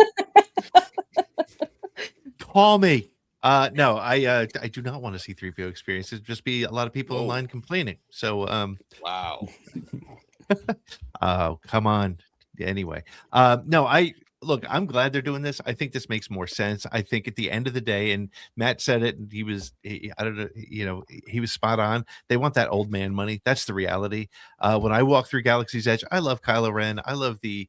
Call me. No, I do not want to see 3PO experience. It'd just be a lot of people in line complaining. So wow. Oh, come on. Anyway, no, I'm glad they're doing this. I think this makes more sense. I think at the end of the day, and Matt said it, and he was spot on. They want that old man money. That's the reality. When I walk through Galaxy's Edge, I love Kylo Ren. I love the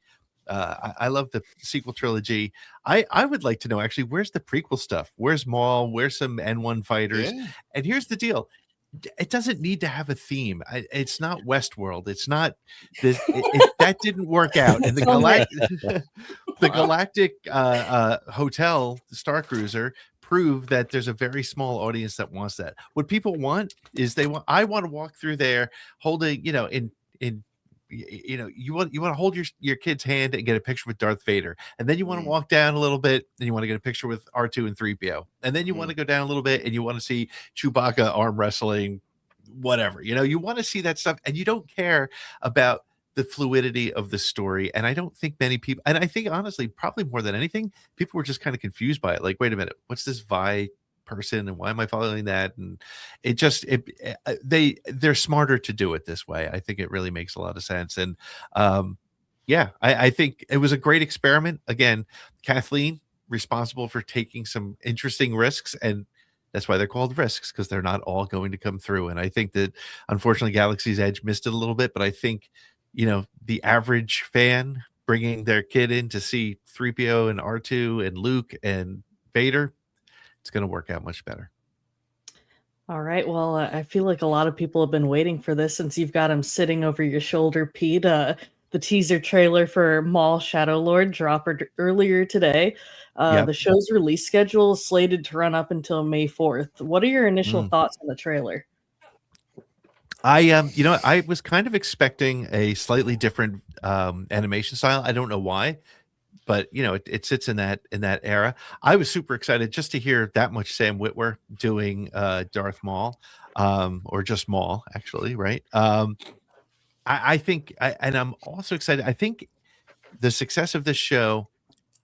sequel trilogy. I would like to know actually, where's the prequel stuff? Where's Maul? Where's some N1 fighters? Yeah. And here's the deal. It doesn't need to have a theme. It's not Westworld. It's not this. That didn't work out. And the Galactic Hotel, the Star Cruiser, proved that there's a very small audience that wants that. What people want is I want to walk through there holding, you want to hold your kid's hand and get a picture with Darth Vader, and then you want to walk down a little bit and you want to get a picture with R2 and 3PO, and then you want to go down a little bit and you want to see Chewbacca arm wrestling, whatever. You want to see that stuff, and you don't care about the fluidity of the story. And I don't think many people, and I think honestly, probably more than anything, people were just kind of confused by it. Like, wait a minute, what's this Vi person, and why am I following that? And they're smarter to do it this way. I think it really makes a lot of sense. And I think it was a great experiment. Again, Kathleen responsible for taking some interesting risks, and that's why they're called risks, because they're not all going to come through. And I think that unfortunately Galaxy's Edge missed it a little bit, but I think the average fan bringing their kid in to see 3PO and R2 and Luke and Vader, it's going to work out much better. All right. Well, I feel like a lot of people have been waiting for this since you've got him sitting over your shoulder, Pete. The teaser trailer for Maul Shadow Lord dropped earlier today. The show's release schedule is slated to run up until May 4th. What are your initial thoughts on the trailer? I was kind of expecting a slightly different animation style. I don't know why, but it sits in that era. I was super excited just to hear that much Sam Witwer doing Darth Maul, or just Maul, actually, right? I think, and I'm also excited. I think the success of this show,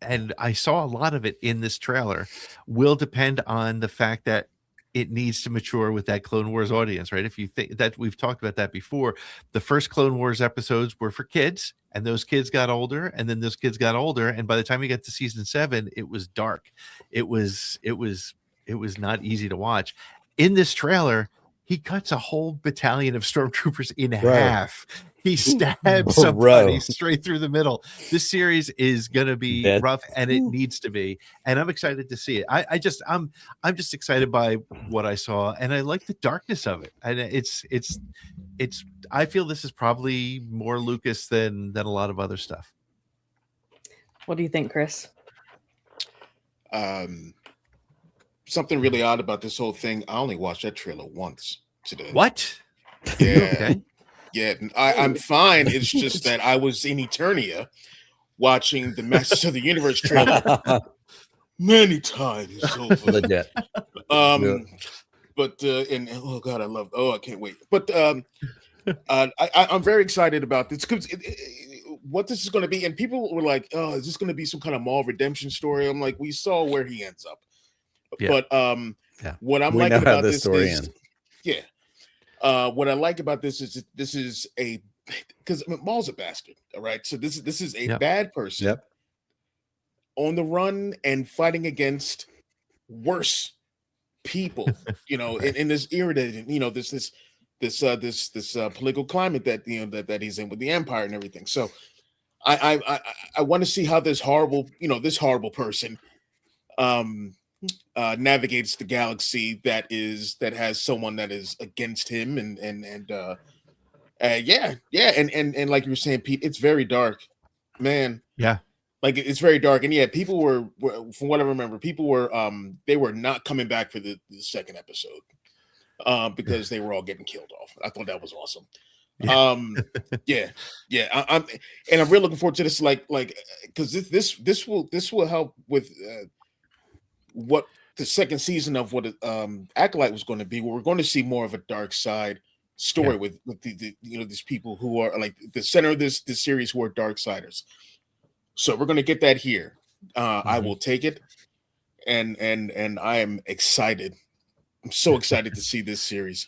and I saw a lot of it in this trailer, will depend on the fact that it needs to mature with that Clone Wars audience, right? If you think that, we've talked about that before, the first Clone Wars episodes were for kids, and those kids got older, and then those kids got older, and by the time you got to season 7, it was dark. It was not easy to watch. In this trailer, he cuts a whole battalion of stormtroopers in half. He stabs somebody straight through the middle. This series is gonna be rough, and it needs to be. And I'm excited to see it. I'm just excited by what I saw, and I like the darkness of it. And it's. I feel this is probably more Lucas than a lot of other stuff. What do you think, Chris? something really odd about this whole thing. I only watched that trailer once today. What? Yeah. Okay. Yeah, I'm fine. It's just that I was in Eternia watching the Masters of the Universe trailer many times over. Legit. But and oh god, I can't wait. But I'm very excited about this because what this is going to be. And people were like, "Oh, is this going to be some kind of Maul redemption story?" I'm like, we saw where he ends up. Yeah. But what I'm We liking know how about this this story is, ends. yeah. What I like about this is a because Maul's a bastard. All right, so this is a bad person. Yep. On the run and fighting against worse people, in this era that this political climate that that he's in with the Empire and everything. So I want to see how this horrible person navigates the galaxy that has someone that is against him and like you were saying, Pete, it's very dark, man. Yeah. Like it's very dark, and people were from what I remember, people were they were not coming back for the second episode because they were all getting killed off. I thought that was awesome. I'm really looking forward to this, like because this will help with what the second season of what ATGLive was going to be, where we're going to see more of a dark side story with the these people who are like the center of this series who are darksiders. So we're going to get that here. I will take it, and I am excited. I'm so excited to see this series.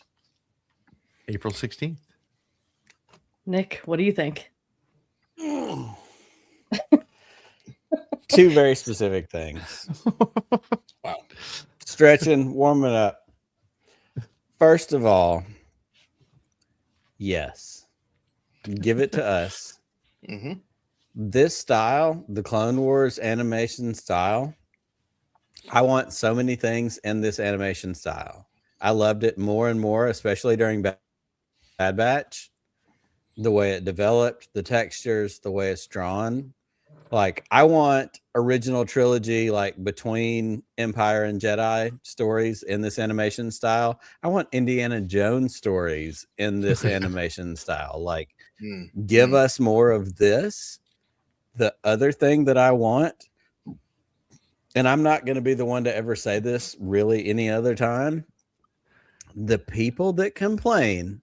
April 16th. Nick, what do you think? Two very specific things. Wow. Stretching, warming up. First of all, yes. Give it to us. Mm-hmm. This style, the Clone Wars animation style, I want so many things in this animation style. I loved it more and more, especially during Bad Batch. The way it developed, the textures, the way it's drawn. Like, I want original trilogy, like between Empire and Jedi stories in this animation style. I want Indiana Jones stories in this animation style. Like, give us more of this. The other thing that I want, and I'm not going to be the one to ever say this really any other time, the people that complain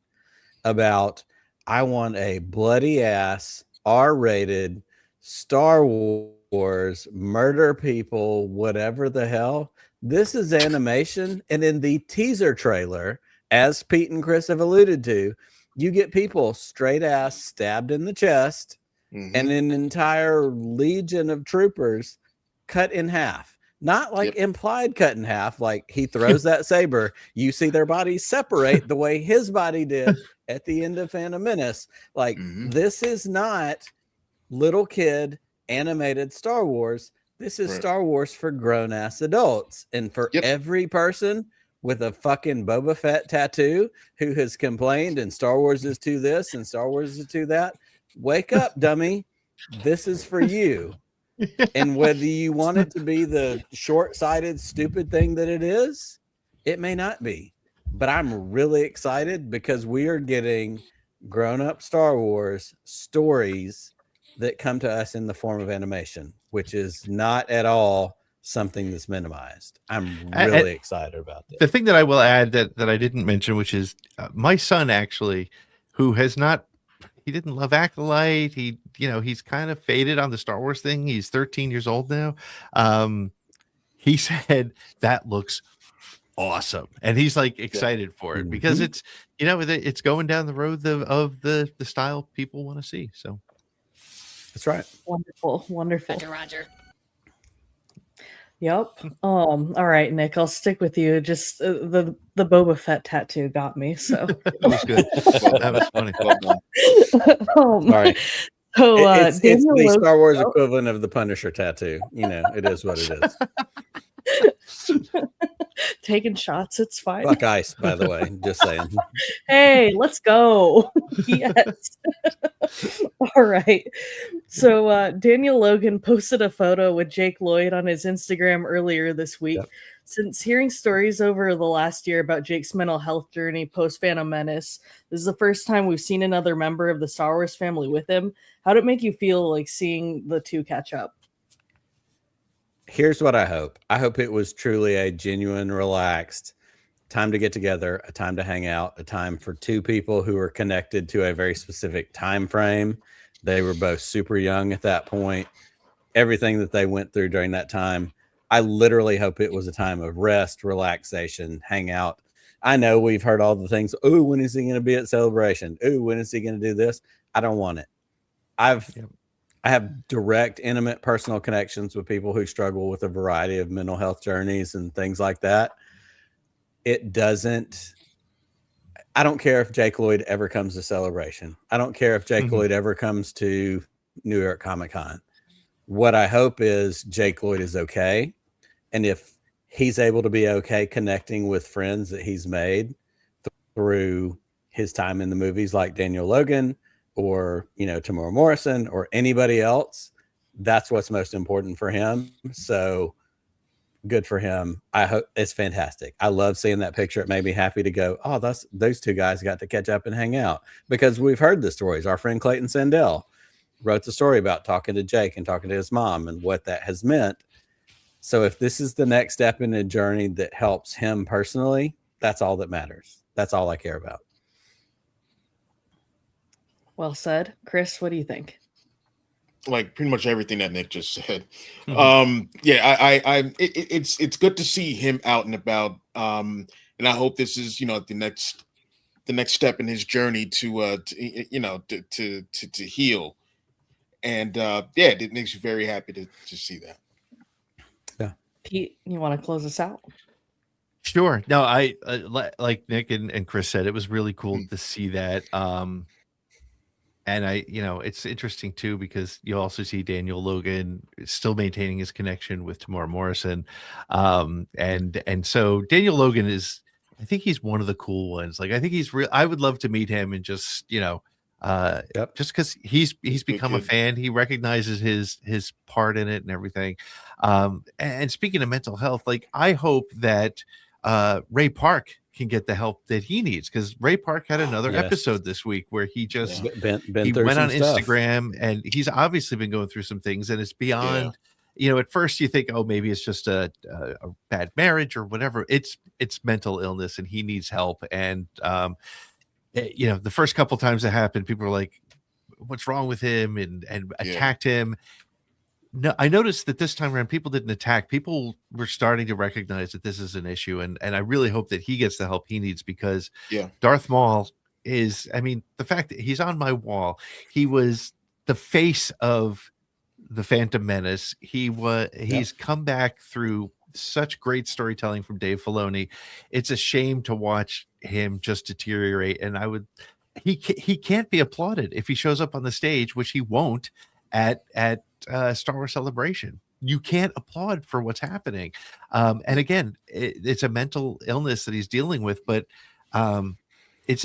about, I want a bloody ass R-rated Star Wars, murder people, whatever the hell. This is animation. And in the teaser trailer, as Pete and Chris have alluded to, you get people straight ass stabbed in the chest and an entire legion of troopers cut in half. Not like implied cut in half, like he throws that saber. You see their bodies separate the way his body did at the end of Phantom Menace. Like, this is not little kid animated Star Wars. This is Star Wars for grown-ass adults. And for every person with a fucking Boba Fett tattoo who has complained and Star Wars is to this and Star Wars is to that, wake up, dummy. This is for you. And whether you want it to be the short-sighted, stupid thing that it is, it may not be. But I'm really excited because we are getting grown-up Star Wars stories that come to us in the form of animation, which is not at all something that's minimized. I'm really excited about this. The thing that I will add that I didn't mention, which is my son actually, who has not, he didn't love ATGLive. He's kind of faded on the Star Wars thing. He's 13 years old now. He said that looks awesome, and he's like excited for it because it's it's going down the road of the style people want to see. So that's right. Wonderful. Roger. Yep. All right, Nick, I'll stick with you. Just the Boba Fett tattoo got me. So that was good. That was funny. All right. So it's the Star Wars equivalent of the Punisher tattoo. It is what it is. taking shots. It's fine. Fuck ice, by the way. Just saying. Hey, let's go. Yes. All right. So Daniel Logan posted a photo with Jake Lloyd on his Instagram earlier this week. Yep. Since hearing stories over the last year about Jake's mental health journey post Phantom Menace, this is the first time we've seen another member of the Star Wars family with him. How did it make you feel like seeing the two catch up? Here's what I hope. I hope it was truly a genuine, relaxed time to get together, a time to hang out, a time for two people who are connected to a very specific time frame. They were both super young at that point. Everything that they went through during that time, I literally hope it was a time of rest, relaxation, hang out. I know we've heard all the things. Oh, when is he going to be at Celebration? Oh, when is he going to do this? I don't want it. I have direct, intimate, personal connections with people who struggle with a variety of mental health journeys and things like that. I don't care if Jake Lloyd ever comes to Celebration. I don't care if Jake Lloyd ever comes to New York Comic Con. What I hope is Jake Lloyd is okay. And if he's able to be okay connecting with friends that he's made through his time in the movies, like Daniel Logan or, Tamora Morrison or anybody else, that's what's most important for him. So good for him. I hope it's fantastic. I love seeing that picture. It made me happy to go, oh, those two guys got to catch up and hang out, because we've heard the stories. Our friend Clayton Sandell wrote the story about talking to Jake and talking to his mom and what that has meant. So if this is the next step in a journey that helps him personally, that's all that matters. That's all I care about. Well said. Chris, what do you think? Like pretty much everything that Nick just said. Mhm. It's good to see him out and about. And I hope this is, the next step in his journey to heal. And it makes me very happy to see that. Pete, you want to close us out? Sure. No, I like Nick and Chris said, it was really cool to see that. And it's interesting too, because you also see Daniel Logan still maintaining his connection with Tamora Morrison. And so Daniel Logan I think he's one of the cool ones. Like, I think he's real. I would love to meet him and just, just because he's become a fan. He recognizes his part in it and everything. And speaking of mental health, like, I hope that Ray Park can get the help that he needs, because Ray Park had another episode this week where he just been he through went some on stuff. Instagram, and he's obviously been going through some things, and it's beyond. At first you think, oh, maybe it's just a bad marriage or whatever. It's mental illness, and he needs help. And the first couple times it happened, people were like, what's wrong with him, and attacked him. No, I noticed that this time around, people didn't attack. People were starting to recognize that this is an issue. And I really hope that he gets the help he needs, because Darth Maul is, the fact that he's on my wall, he was the face of the Phantom Menace. He's come back through such great storytelling from Dave Filoni. It's a shame to watch him just deteriorate. And he can't be applauded if he shows up on the stage, which he won't at Star Wars Celebration. You can't applaud for what's happening. And again, it's a mental illness that he's dealing with, but he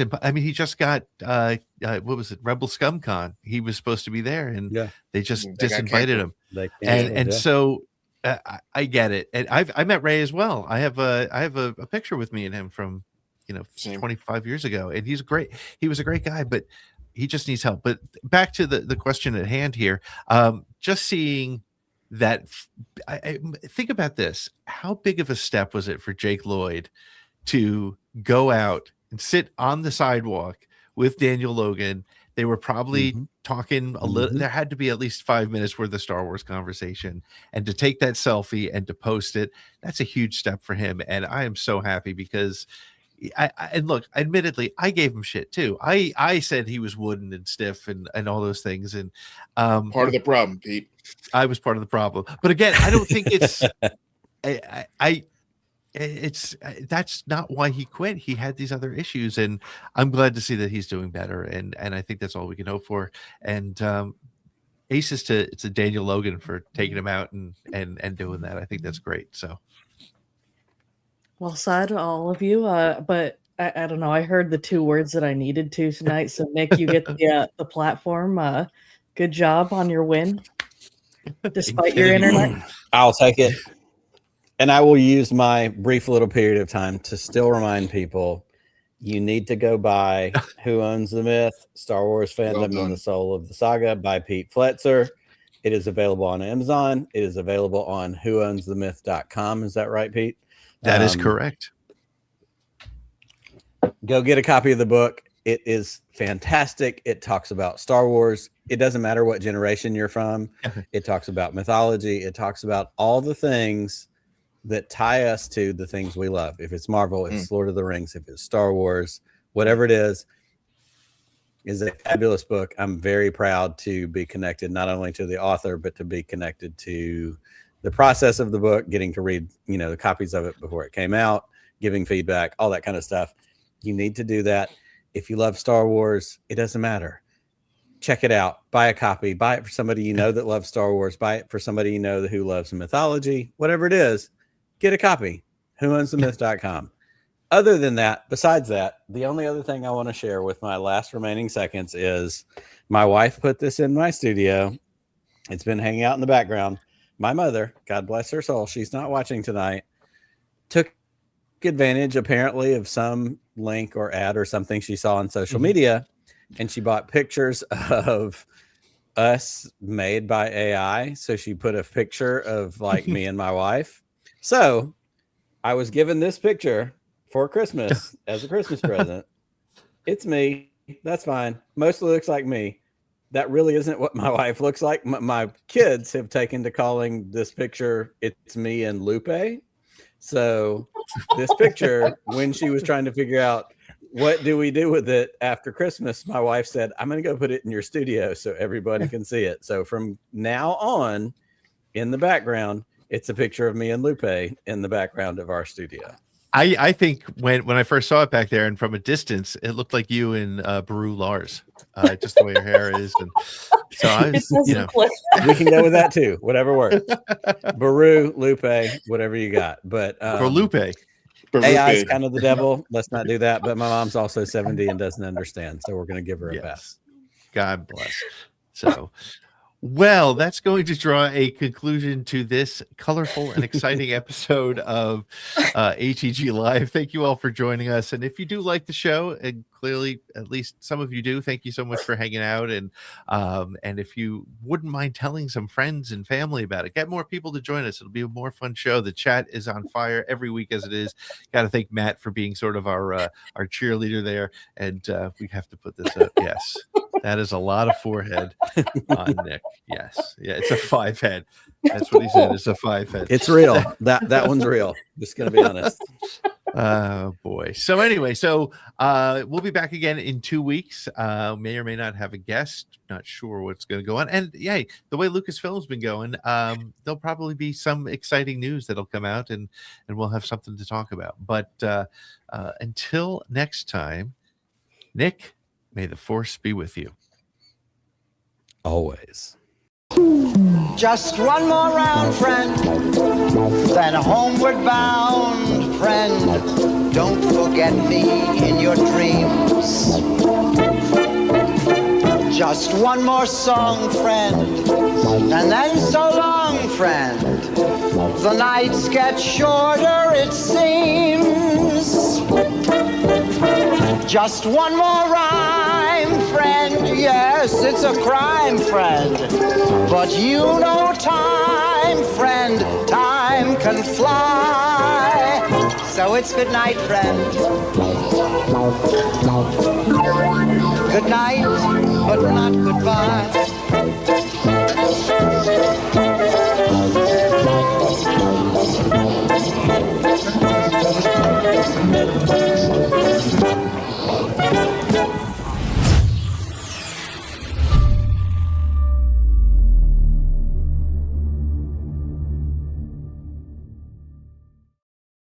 just got what was it, Rebel Scum Con. He was supposed to be there, and they just disinvited him. So I get it. And I met Ray as well. I have a picture with me and him from 25 years ago, and he was a great guy, but he just needs help. But back to the question at hand here, just seeing that, I think about this. How big of a step was it for Jake Lloyd to go out and sit on the sidewalk with Daniel Logan? They were probably talking a little. There had to be at least 5 minutes worth of Star Wars conversation, and to take that selfie and to post it, that's a huge step for him. And I am so happy, because and look, admittedly, I gave him shit too. I said he was wooden and stiff and all those things. And part of the problem, Pete. I was part of the problem. But again, I don't think it's that's not why he quit. He had these other issues, and I'm glad to see that he's doing better. And I think that's all we can hope for. And aces to Daniel Logan for taking him out and doing that. I think that's great. So Well said, all of you. But I don't know. I heard the 2 words that I needed to tonight. So Nick, you get the platform. Good job on your win, despite your internet. I'll take it. And I will use my brief little period of time to still remind people you need to go buy Who Owns the Myth? Star Wars Fandom and the Soul of the Saga by Pete Fletcher. It is available on Amazon. It is available on whoownsthemyth.com. Is that right, Pete? That is correct. Go get a copy of the book. It is fantastic. It talks about Star Wars. It doesn't matter what generation you're from. It talks about mythology. It talks about all the things that tie us to the things we love. If it's Marvel, if it's Lord of the Rings, if it's Star Wars, whatever it is a fabulous book. I'm very proud to be connected not only to the author, but to be connected to the process of the book, getting to read, the copies of it before it came out, giving feedback, all that kind of stuff. You need to do that. If you love Star Wars, it doesn't matter. Check it out. Buy a copy. Buy it for somebody you know that loves Star Wars. Buy it for somebody you know who loves mythology. Whatever it is, get a copy. whoownsthemyth.com. Other than that, besides that, the only other thing I want to share with my last remaining seconds is my wife put this in my studio. It's been hanging out in the background. My mother, God bless her soul, she's not watching tonight, took advantage apparently of some link or ad or something she saw on social media, and she bought pictures of us made by AI. So she put a picture of like me and my wife. So I was given this picture for Christmas as a Christmas present. It's me. That's fine. Mostly looks like me. That really isn't what my wife looks like. My kids have taken to calling this picture, it's me and Lupe. So this picture, when she was trying to figure out what do we do with it after Christmas, my wife said, I'm going to go put it in your studio so everybody can see it. So from now on, in the background, it's a picture of me and Lupe in the background of our studio. I think when I first saw it back there and from a distance, it looked like you and Baru Lars, just the way your hair is. And so I was, we can go with that too. Whatever works. Baru, Lupe, whatever you got. But for Lupe, AI is kind of the devil. Let's not do that. But my mom's also 70 and doesn't understand, so we're going to give her a pass. God bless. So. Well, that's going to draw a conclusion to this colorful and exciting episode of ATGLive. Thank you all for joining us. And if you do like the show, and clearly at least some of you do, thank you so much for hanging out. And if you wouldn't mind telling some friends and family about it, get more people to join us. It'll be a more fun show. The chat is on fire every week as it is. Got to thank Matt for being sort of our cheerleader there. And we have to put this up. Yes. That is a lot of forehead on Nick. Yes. Yeah, it's a 5 head. That's what he said. It's a 5 head. It's real. That one's real. Just gonna be honest. Oh boy. So anyway, we'll be back again in 2 weeks. May or may not have a guest. Not sure what's gonna go on. And yay, the way Lucasfilm's been going, there'll probably be some exciting news that'll come out and we'll have something to talk about. But until next time, Nick, may the force be with you. Always. Just one more round, friend, then homeward bound, friend. Don't forget me in your dreams. Just one more song, friend, and then so long, friend. The nights get shorter, it seems. Just one more rhyme, friend. Yes, it's a crime, friend. But you know time, friend. Time can fly. So it's good night, friend. Good night, but not goodbye.